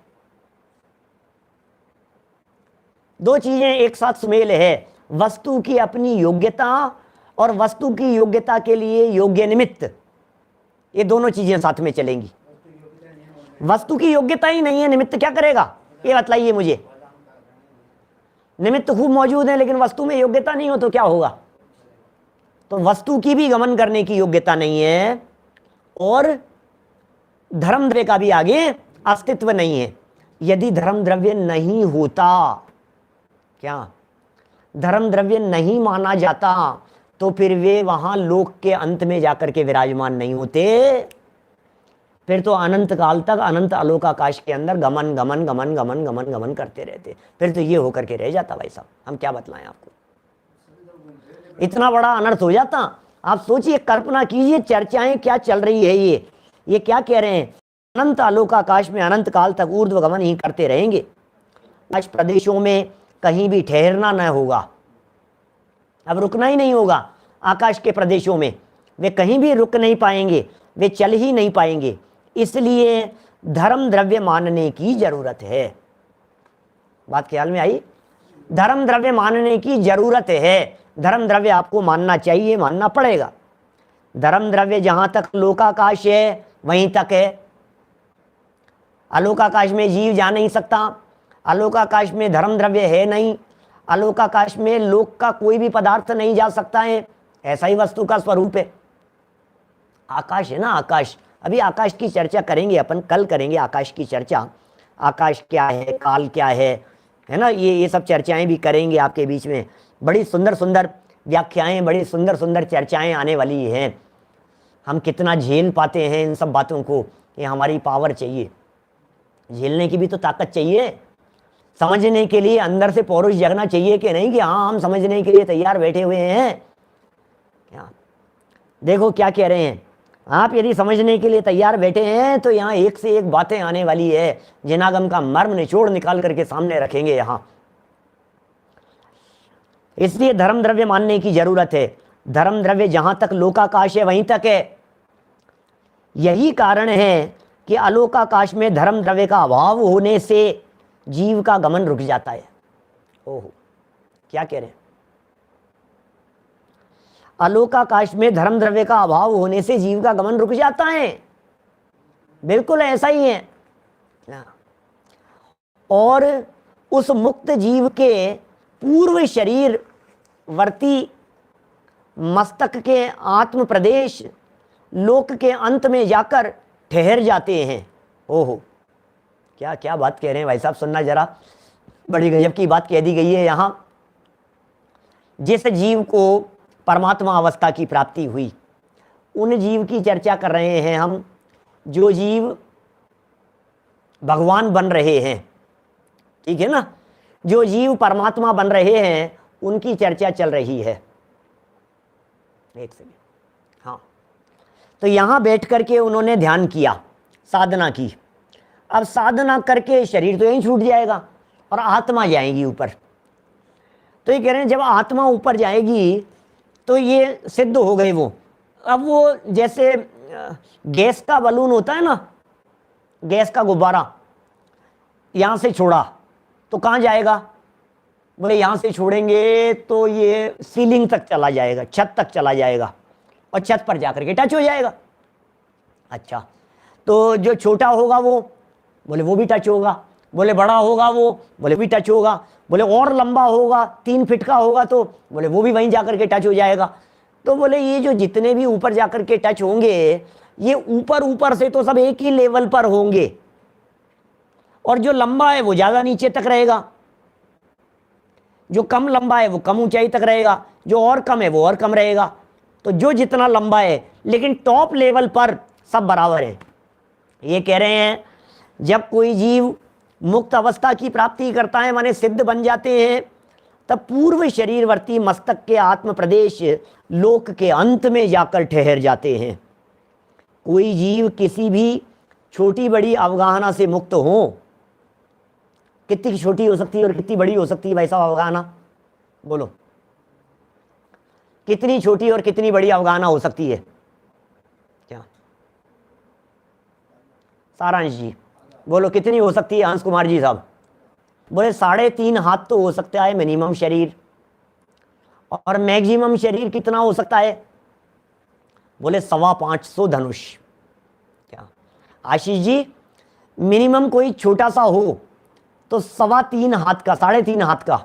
दो चीजें एक साथ सुमेल है, वस्तु की अपनी योग्यता और वस्तु की योग्यता के लिए योग्य निमित्त, ये दोनों चीजें साथ में चलेंगी। वस्तु की योग्यता ही नहीं है, निमित्त क्या करेगा, ये बतलाइए मुझे। निमित्त खूब मौजूद है लेकिन वस्तु में योग्यता नहीं हो तो क्या होगा, तो वस्तु की भी गमन करने की योग्यता नहीं है और धर्म द्रव्य का भी आगे अस्तित्व नहीं है। यदि धर्म द्रव्य नहीं होता, क्या धर्म द्रव्य नहीं माना जाता, तो फिर वे वहां लोक के अंत में जाकर के विराजमान नहीं होते। फिर तो अनंत काल तक अनंत आलोकाकाश के अंदर गमन गमन गमन गमन गमन गमन करते रहते। फिर तो ये होकर के रह जाता भाई साहब, हम क्या बतलाएं आपको, इतना बड़ा अनर्थ हो जाता। आप सोचिए, कल्पना कीजिए, चर्चाएं क्या चल रही है, ये क्या कह रहे हैं, अनंत आलोकाकाश में अनंत काल तक ऊर्ध्व गमन ही करते रहेंगे। आज प्रदेशों में कहीं भी ठहरना न होगा, अब रुकना ही नहीं होगा। आकाश के प्रदेशों में वे कहीं भी रुक नहीं पाएंगे, वे चल ही नहीं पाएंगे। इसलिए धर्म द्रव्य मानने की जरूरत है। बात ख्याल में आई? धर्म द्रव्य मानने की जरूरत है। धर्म द्रव्य आपको मानना चाहिए, मानना पड़ेगा। धर्म द्रव्य जहां तक लोकाकाश है वहीं तक है। अलोकाकाश में जीव जा नहीं सकता, अलोकाकाश में धर्म द्रव्य है नहीं, अलोकाकाश में लोक का कोई भी पदार्थ नहीं जा सकता है। ऐसा ही वस्तु का स्वरूप है। आकाश है ना, आकाश, अभी आकाश की चर्चा करेंगे अपन, कल करेंगे आकाश की चर्चा। आकाश क्या है, काल क्या है ना, ये सब चर्चाएं भी करेंगे आपके बीच में। बड़ी सुंदर सुंदर व्याख्याएं, बड़ी सुंदर सुंदर चर्चाएं आने वाली हैं। हम कितना झेल पाते हैं इन सब बातों को, ये हमारी पावर चाहिए। झेलने की भी तो ताकत चाहिए, समझने के लिए अंदर से पौरुष जगना चाहिए कि नहीं, कि हाँ हम समझने के लिए तैयार बैठे हुए हैं। क्या देखो क्या कह रहे हैं आप, यदि समझने के लिए तैयार बैठे हैं तो यहाँ एक से एक बातें आने वाली है, जिनागम का मर्म निचोड़ निकाल करके सामने रखेंगे यहाँ। इसलिए धर्म द्रव्य मानने की जरूरत है। धर्म द्रव्य जहां तक लोकाकाश है वहीं तक है। यही कारण है कि अलोकाकाश में धर्म द्रव्य का अभाव होने से जीव का गमन रुक जाता है। ओहो, क्या कह रहे हैं, अलोकाकाश में धर्म द्रव्य का अभाव होने से जीव का गमन रुक जाता है। बिल्कुल ऐसा ही है। और उस मुक्त जीव के पूर्व शरीर वर्ती मस्तक के आत्म प्रदेश लोक के अंत में जाकर ठहर जाते हैं। ओहो, क्या क्या बात कह रहे हैं भाई साहब, सुनना जरा, बड़ी गजब की बात कह दी गई है यहां। जिस जीव को परमात्मा अवस्था की प्राप्ति हुई, उन जीव की चर्चा कर रहे हैं हम, जो जीव भगवान बन रहे हैं, ठीक है ना, जो जीव परमात्मा बन रहे हैं उनकी चर्चा चल रही है। एक सेकंड, हाँ, तो यहां बैठ करके उन्होंने ध्यान किया, साधना की। अब साधना करके शरीर तो यहीं छूट जाएगा और आत्मा जाएगी ऊपर। तो ये कह रहे हैं जब आत्मा ऊपर जाएगी तो ये सिद्ध हो गए वो। अब वो जैसे गैस का बलून होता है ना, गैस का गुब्बारा, यहां से छोड़ा तो कहां जाएगा, बोले यहां से छोड़ेंगे तो ये सीलिंग तक चला जाएगा, छत तक चला जाएगा और छत पर जाकर के टच हो जाएगा। अच्छा, तो जो छोटा होगा वो, बोले वो भी टच होगा, बोले बड़ा होगा वो, बोले भी टच होगा, बोले और लंबा होगा 3 फीट का होगा तो बोले वो भी वहीं जाकर के टच हो जाएगा। तो बोले ये जो जितने भी ऊपर जाकर के टच होंगे, ये ऊपर ऊपर से तो सब एक ही लेवल पर होंगे, और जो लंबा है वो ज्यादा नीचे तक रहेगा, जो कम लंबा है वो कम ऊंचाई तक रहेगा, जो और कम है वो और कम रहेगा। तो जो जितना लंबा है, लेकिन टॉप लेवल पर सब बराबर है। ये कह रहे हैं जब कोई जीव मुक्त अवस्था की प्राप्ति करता है, माने सिद्ध बन जाते हैं, तब पूर्व शरीरवर्ती मस्तक के आत्म प्रदेश लोक के अंत में जाकर ठहर जाते हैं। कोई जीव किसी भी छोटी बड़ी अवगाहना से मुक्त हो, कितनी छोटी हो सकती है और कितनी बड़ी हो सकती है भाई साहब अवगाहना, बोलो कितनी छोटी और कितनी बड़ी अवगाहना हो सकती है? क्या सारांश जी बोलो, कितनी हो सकती है हंस कुमार जी साहब? बोले 3.5 हाथ तो हो सकता है मिनिमम शरीर, और मैक्सिमम शरीर कितना हो सकता है? बोले 525 धनुष। क्या आशीष जी, मिनिमम कोई छोटा सा हो तो 3.25 हाथ का, 3.5 हाथ का,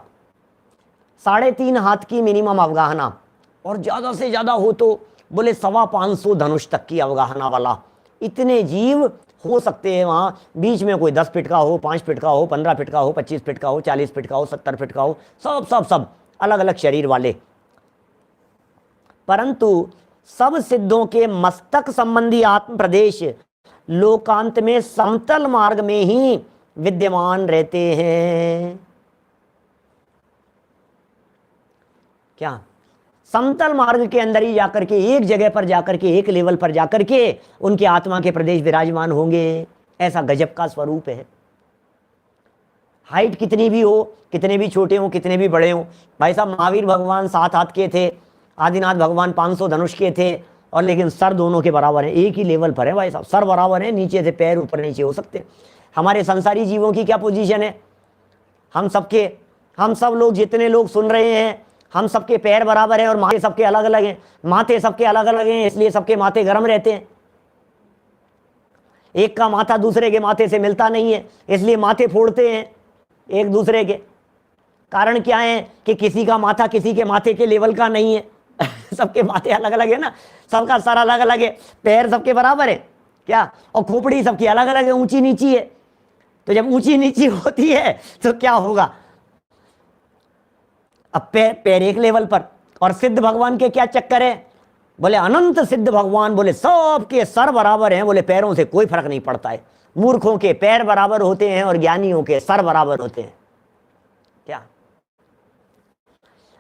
3.5 हाथ की मिनिमम अवगाहना, और ज़्यादा से ज़्यादा हो तो बोले 525 धनुष तक की अवगाहना वाला, इतने जीव हो सकते हैं वहाँ। बीच में कोई 10 फीट का हो, 5 फीट का हो, 15 फीट का हो, 25 फीट का हो, 40 फीट का हो, 70 फीट का हो, सब सब सब अलग अलग शरीर वाले। परंतु सब सिद्धों के मस्तक संबंधी आत्म प्रदेश लोकांत में समतल मार्ग में ही विद्यमान रहते हैं। क्या समतल मार्ग के अंदर ही जाकर के, एक जगह पर जाकर के, एक लेवल पर जाकर के उनके आत्मा के प्रदेश विराजमान होंगे। ऐसा गजब का स्वरूप है। हाइट कितनी भी हो, कितने भी छोटे हो, कितने भी बड़े हो, भाई साहब महावीर भगवान 7 हाथ के थे, आदिनाथ भगवान 500 धनुष के थे, और लेकिन सर दोनों के बराबर है, एक ही लेवल पर है भाई साहब, सर बराबर है, नीचे से पैर ऊपर नीचे हो सकते। हमारे संसारी जीवों की क्या पोजीशन है? हम सब लोग जितने लोग सुन रहे हैं, हम सबके पैर बराबर हैं और माथे सबके अलग अलग हैं। माथे सबके अलग अलग हैं, इसलिए सबके माथे गर्म रहते हैं। एक का माथा दूसरे के माथे से मिलता नहीं है, इसलिए माथे फोड़ते हैं एक दूसरे के। कारण क्या है कि किसी का माथा किसी के माथे के लेवल का नहीं है। सबके माथे अलग अलग है ना, सबका सर अलग अलग है, पैर सबके बराबर है क्या, और खोपड़ी सबकी अलग अलग है, ऊंची नीची है। तो जब ऊंची नीची होती है तो क्या होगा? अब पैर एक लेवल पर। और सिद्ध भगवान के क्या चक्कर है? बोले अनंत सिद्ध भगवान, बोले सबके सर बराबर हैं, बोले पैरों से कोई फर्क नहीं पड़ता है। मूर्खों के पैर बराबर होते हैं और ज्ञानियों के सर बराबर होते हैं। क्या?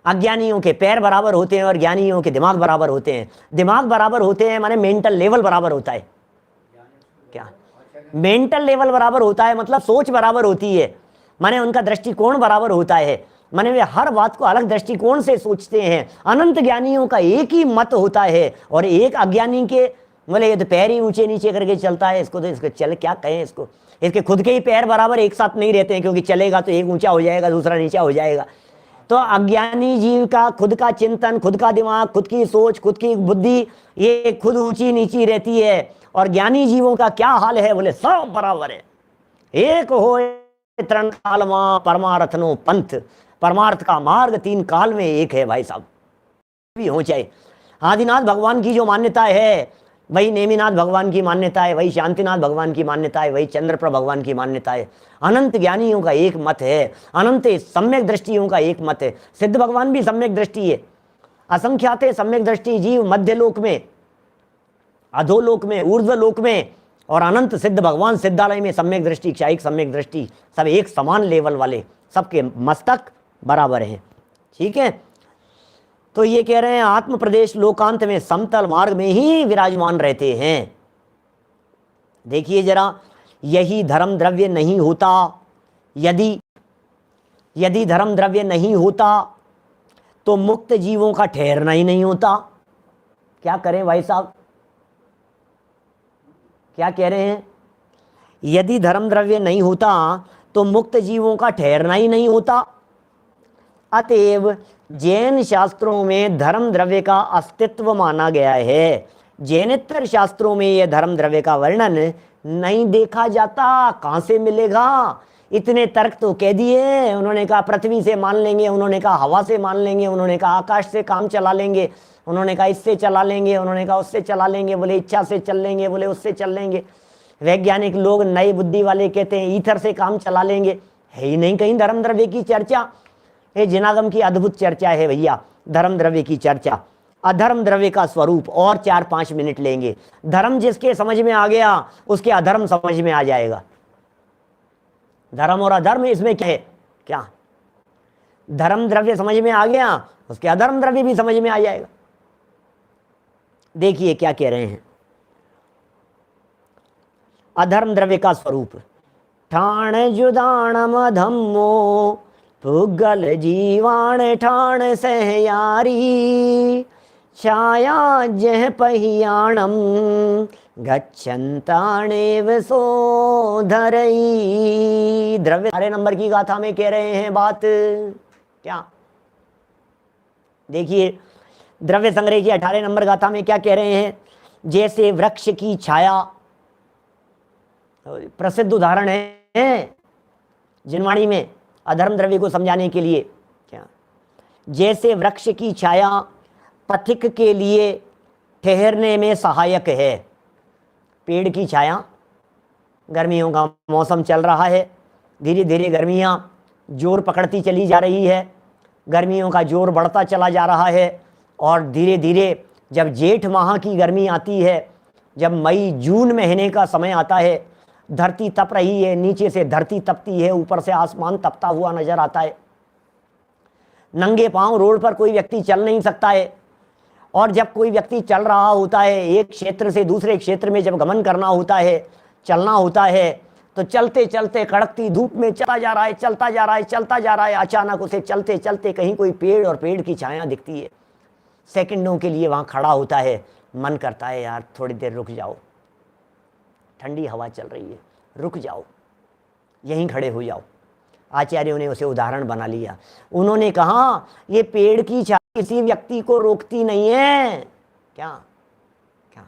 अज्ञानियों के पैर बराबर होते हैं और ज्ञानियों के दिमाग बराबर होते हैं। दिमाग बराबर होते हैं माने मेंटल लेवल बराबर होता है। क्या? मेंटल लेवल बराबर होता है मतलब सोच बराबर होती है, माने उनका दृष्टिकोण बराबर होता है, माने वे हर बात को अलग दृष्टिकोण से सोचते हैं। अनंत ज्ञानियों का एक ही मत होता है, और एक अज्ञानी के बोले ये तो पैर ही ऊंचे नीचे करके चलता है, इसको तो इसको चल क्या कहें, इसको इसके खुद के ही पैर बराबर एक साथ नहीं रहते हैं, क्योंकि चलेगा तो एक ऊंचा हो जाएगा, दूसरा नीचा हो जाएगा। तो अज्ञानी जीव का खुद का चिंतन, खुद का दिमाग, खुद की सोच, खुद की बुद्धि, ये खुद ऊंची नीची रहती है। और ज्ञानी जीवों का क्या हाल है? बोले सब बराबर है। एक हो तरण काल मां परमार्थनो पंथ, परमार्थ का मार्ग 3 काल में एक है भाई साहब, भी हो चाहे। आदिनाथ भगवान की जो मान्यता है वही नेमिनाथ भगवान की मान्यता है, वही शांतिनाथ भगवान की मान्यता है, वही चंद्रप्रभ भगवान की मान्यता है। अनंत ज्ञानियों का एक मत है, अनंत सम्यक दृष्टियों का एक मत है। सिद्ध भगवान भी सम्यक दृष्टि है, असंख्यात सम्यक दृष्टि जीव मध्यलोक में, अधोलोक में, ऊर्ध्वलोक में, और अनंत सिद्ध भगवान सिद्धालय में सम्यक दृष्टि, क्षायिक सम्यक दृष्टि, सब एक समान लेवल वाले, सबके मस्तक बराबर हैं। ठीक है, तो ये कह रहे हैं आत्म प्रदेश लोकांत में समतल मार्ग में ही विराजमान रहते हैं। देखिए जरा, यही धर्म द्रव्य नहीं होता, यदि धर्म द्रव्य नहीं होता तो मुक्त जीवों का ठहरना ही नहीं होता। क्या करें भाई साहब, क्या कह रहे हैं? यदि धर्म द्रव्य नहीं होता तो मुक्त जीवों का ठहरना ही नहीं होता। अतएव जैन शास्त्रों में धर्म द्रव्य का अस्तित्व माना गया है। जैनेतर शास्त्रों में यह धर्म द्रव्य का वर्णन नहीं देखा जाता। कहाँ से मिलेगा? इतने तर्क तो कह दिए। उन्होंने कहा पृथ्वी से मान लेंगे, उन्होंने कहा हवा से मान लेंगे, उन्होंने कहा आकाश से काम चला लेंगे, उन्होंने कहा इससे चला लेंगे, उन्होंने कहा उससे चला लेंगे, बोले इच्छा से चल लेंगे, बोले उससे चल लेंगे। वैज्ञानिक लोग नई बुद्धि वाले कहते हैं ईथर से काम चला लेंगे। है ही नहीं कहीं धर्म द्रव्य की चर्चा। ये जिनागम की अद्भुत चर्चा है भैया, धर्म द्रव्य की चर्चा। अधर्म द्रव्य का स्वरूप और 4-5 मिनट लेंगे। धर्म जिसके समझ में आ गया उसके अधर्म समझ में आ जाएगा। धर्म और अधर्म इसमें क्या है? क्या धर्म द्रव्य समझ में आ गया उसके अधर्म द्रव्य भी समझ में आ जाएगा। देखिए क्या कह रहे हैं, अधर्म द्रव्य का स्वरूप। ठाण जुदाणम धम्मो पुगल जीवाण ठाण सहयारी, छाया जह पहियाणम गच्छन्ताणेव सो धरई। द्रव्य 18 नंबर की गाथा में कह रहे हैं बात। क्या देखिए, द्रव्य संग्रह की 18 नंबर गाथा में क्या कह रहे हैं? जैसे वृक्ष की छाया, प्रसिद्ध उदाहरण है जिनवाणी में अधर्म द्रव्य को समझाने के लिए। क्या जैसे वृक्ष की छाया पथिक के लिए ठहरने में सहायक है। पेड़ की छाया, गर्मियों का मौसम चल रहा है, धीरे धीरे गर्मियाँ जोर पकड़ती चली जा रही है, गर्मियों का जोर बढ़ता चला जा रहा है, और धीरे धीरे जब जेठ माह की गर्मी आती है, जब मई जून महीने का समय आता है, धरती तप रही है, नीचे से धरती तपती है, ऊपर से आसमान तपता हुआ नजर आता है। नंगे पांव रोड पर कोई व्यक्ति चल नहीं सकता है, और जब कोई व्यक्ति चल रहा होता है, एक क्षेत्र से दूसरे क्षेत्र में जब गमन करना होता है, चलना होता है, तो चलते चलते कड़कती धूप में चला जा रहा है, चलता जा रहा है, चलता जा रहा है, अचानक उसे चलते चलते कहीं कोई पेड़ और पेड़ की छाया दिखती है। सेकंडों के लिए वहाँ खड़ा होता है, मन करता है यार थोड़ी देर रुक जाओ, ठंडी हवा चल रही है, रुक जाओ, यहीं खड़े हो जाओ। आचार्यों ने उसे उदाहरण बना लिया। उन्होंने कहा ये पेड़ की छाया किसी व्यक्ति को रोकती नहीं है। क्या क्या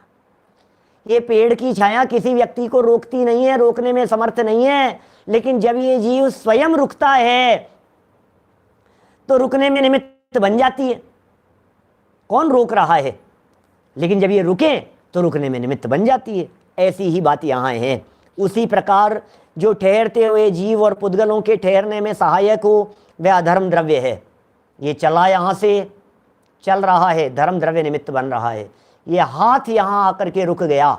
ये पेड़ की छाया किसी व्यक्ति को रोकती नहीं है, रोकने में समर्थ नहीं है, लेकिन जब ये जीव स्वयं रुकता है तो रुकने में निमित्त बन जाती है। कौन रोक रहा है, लेकिन जब ये रुके तो रुकने में निमित्त बन जाती है। ऐसी ही बात यहाँ है। उसी प्रकार जो ठहरते हुए जीव और पुद्गलों के ठहरने में सहायक हो वह अधर्म द्रव्य है। ये चला यहाँ से चल रहा है, धर्म द्रव्य निमित्त बन रहा है। ये हाथ यहाँ आकर के रुक गया,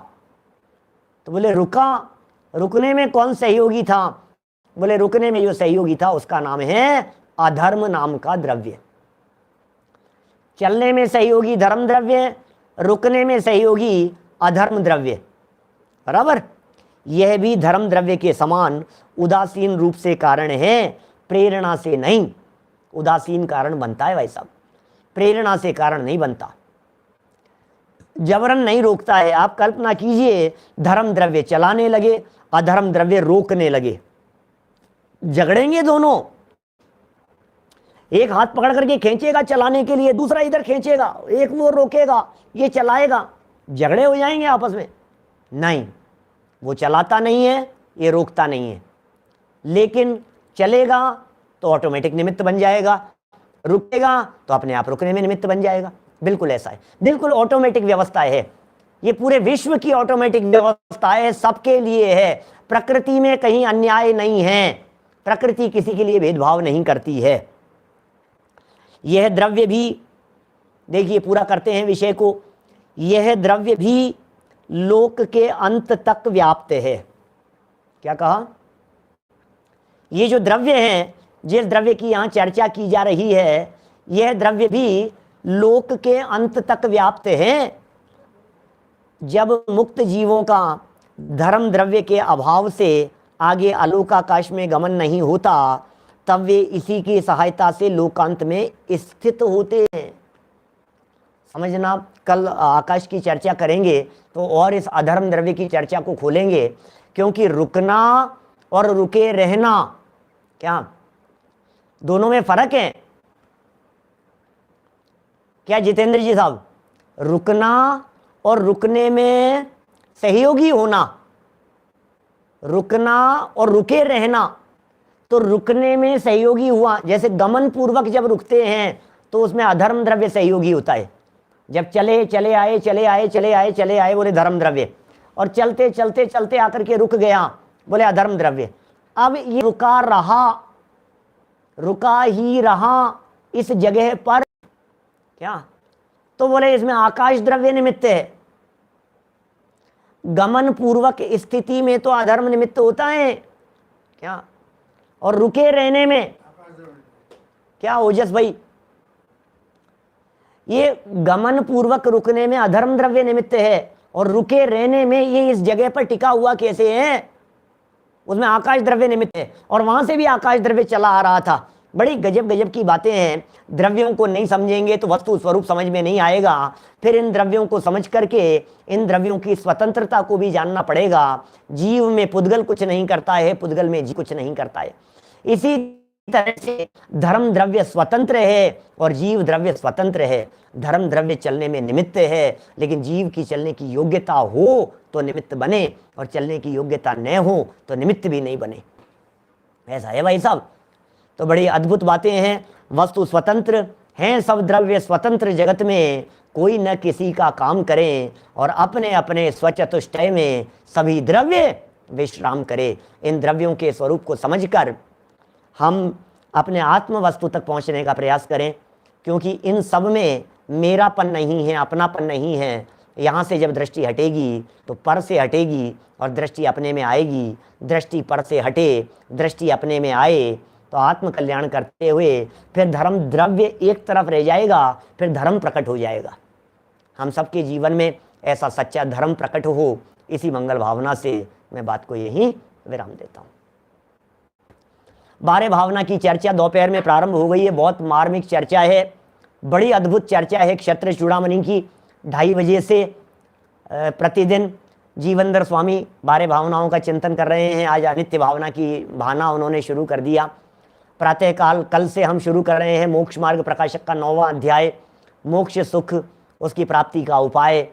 तो बोले रुका, रुकने में कौन सहयोगी था? बोले रुकने में जो सहयोगी था उसका नाम है अधर्म नाम का द्रव्य। चलने में सहयोगी धर्म द्रव्य, रुकने में सहयोगी अधर्म द्रव्य, बराबर। यह भी धर्म द्रव्य के समान उदासीन रूप से कारण है, प्रेरणा से नहीं। उदासीन कारण बनता है भाई साहब, प्रेरणा से कारण नहीं बनता, जबरन नहीं रोकता है। आप कल्पना कीजिए धर्म द्रव्य चलाने लगे, अधर्म द्रव्य रोकने लगे, झगड़ेंगे दोनों। एक हाथ पकड़ करके खींचेगा चलाने के लिए, दूसरा इधर खींचेगा, एक वो रोकेगा, ये चलाएगा, झगड़े हो जाएंगे आपस में। नहीं, वो चलाता नहीं है, ये रोकता नहीं है, लेकिन चलेगा तो ऑटोमेटिक निमित्त बन जाएगा, रुकेगा तो अपने आप रुकने में निमित्त बन जाएगा। बिल्कुल ऐसा है, बिल्कुल ऑटोमेटिक व्यवस्था है। ये पूरे विश्व की ऑटोमेटिक व्यवस्था है, सबके लिए है। प्रकृति में कहीं अन्याय नहीं है, प्रकृति किसी के लिए भेदभाव नहीं करती है। यह द्रव्य भी, देखिए पूरा करते हैं विषय को, यह द्रव्य भी लोक के अंत तक व्याप्त है। क्या कहा? ये जो द्रव्य हैं, जिस द्रव्य की यहाँ चर्चा की जा रही है, यह द्रव्य भी लोक के अंत तक व्याप्त है। जब मुक्त जीवों का धर्म द्रव्य के अभाव से आगे आलोकाकाश में गमन नहीं होता, तब वे इसी की सहायता से लोकांत में स्थित होते हैं। समझना, कल आकाश की चर्चा करेंगे तो और इस अधर्म द्रव्य की चर्चा को खोलेंगे, क्योंकि रुकना और रुके रहना, क्या दोनों में फर्क है? क्या जितेंद्र जी साहब? रुकना और रुकने में सहयोगी होना, रुकना और रुके रहना। तो रुकने में सहयोगी हुआ, जैसे गमन पूर्वक जब रुकते हैं तो उसमें अधर्म द्रव्य सहयोगी होता है। जब चले चले आए चले आए चले आए चले आए बोले धर्म द्रव्य, और चलते चलते चलते आकर के रुक गया बोले अधर्म द्रव्य। अब ये रुका रहा, रुका ही रहा इस जगह पर, क्या तो बोले इसमें आकाश द्रव्य निमित्त है। गमन पूर्वक स्थिति में तो अधर्म निमित्त होता है, क्या, और रुके रहने में क्या ओजस भाई? ये गमन पूर्वक रुकने में अधर्म द्रव्य निमित्त है, और रुके रहने में ये इस जगह पर टिका हुआ कैसे है, उसमें आकाश द्रव्य निमित्त है। और वहां से भी आकाश द्रव्य चला आ रहा था। बड़ी गजब गजब की बातें हैं। द्रव्यों को नहीं समझेंगे तो वस्तु स्वरूप समझ में नहीं आएगा। फिर इन द्रव्यों को समझ करके इन द्रव्यों की स्वतंत्रता को भी जानना पड़ेगा। जीव में पुद्गल कुछ नहीं करता है, पुद्गल में जीव कुछ नहीं करता है। इसी तरह से धर्म द्रव्य स्वतंत्र है और जीव द्रव्य स्वतंत्र है। धर्म द्रव्य चलने में निमित्त है, लेकिन जीव की चलने की योग्यता हो तो निमित्त बने, और चलने की योग्यता न हो तो निमित्त भी नहीं बने। ऐसा है भाई साहब। तो बड़ी अद्भुत बातें हैं। वस्तु स्वतंत्र, हैं सब द्रव्य स्वतंत्र जगत में, कोई न किसी का काम करें, और अपने अपने स्वचतुष्टय में सभी द्रव्य विश्राम करे। इन द्रव्यों के स्वरूप को समझकर हम अपने आत्म वस्तु तक पहुंचने का प्रयास करें, क्योंकि इन सब में मेरापन नहीं है, अपनापन नहीं है। यहाँ से जब दृष्टि हटेगी तो पर से हटेगी और दृष्टि अपने में आएगी। दृष्टि पर से हटे, दृष्टि अपने में आए तो आत्म कल्याण करते हुए फिर धर्म द्रव्य एक तरफ रह जाएगा, फिर धर्म प्रकट हो जाएगा। हम सबके जीवन में ऐसा सच्चा धर्म प्रकट हो, इसी मंगल भावना से मैं बात को यहीं विराम देता हूँ। 12 भावना की चर्चा दोपहर में प्रारंभ हो गई है। बहुत मार्मिक चर्चा है, बड़ी अद्भुत चर्चा है क्षत्र चूड़ामणि की। 2:30 बजे से प्रतिदिन जीवनधर स्वामी 12 भावनाओं का चिंतन कर रहे हैं। आज अनित्य भावना की भावना उन्होंने शुरू कर दिया। प्रातःकाल कल से हम शुरू कर रहे हैं मोक्ष मार्ग प्रकाशक का 9वां अध्याय, मोक्ष सुख, उसकी प्राप्ति का उपाय,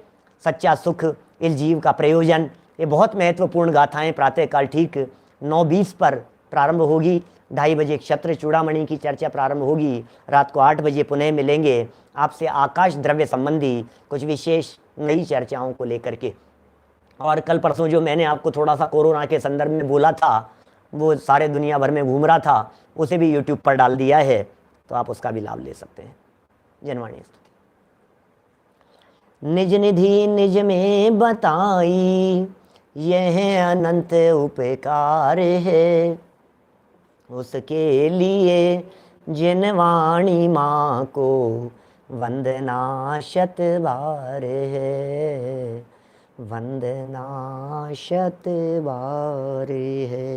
सच्चा सुख, इस जीव का प्रयोजन। ये बहुत महत्वपूर्ण गाथाएं प्रातःकाल ठीक 9:20 पर प्रारंभ होगी। 2:30 बजे क्षत्र चूड़ामणि की चर्चा प्रारंभ होगी। रात को 8 बजे पुनः मिलेंगे आपसे आकाश द्रव्य संबंधी कुछ विशेष नई चर्चाओं को लेकर के। और कल परसों जो मैंने आपको थोड़ा सा कोरोना के संदर्भ में बोला था, वो सारे दुनिया भर में घूम रहा था, उसे भी यूट्यूब पर डाल दिया है, तो आप उसका भी लाभ ले सकते हैं। जनवाणी स्तुति। निज निधि निज में बताई, यह अनंत उपकार है, उसके लिए जिन वाणी माँ को वंदना शत बार है, वंदना शत बार है।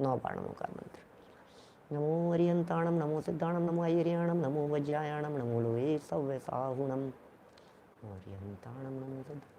9 बाणों का मंत्र। नमो अरियंताणम, नमो सिद्धाणम, नमो ऐरियाणम, नमो वज्रायाणम, नमो लोहे सव्य साहुणम, नमो अरियंताणम, नमो सिद्धाणम।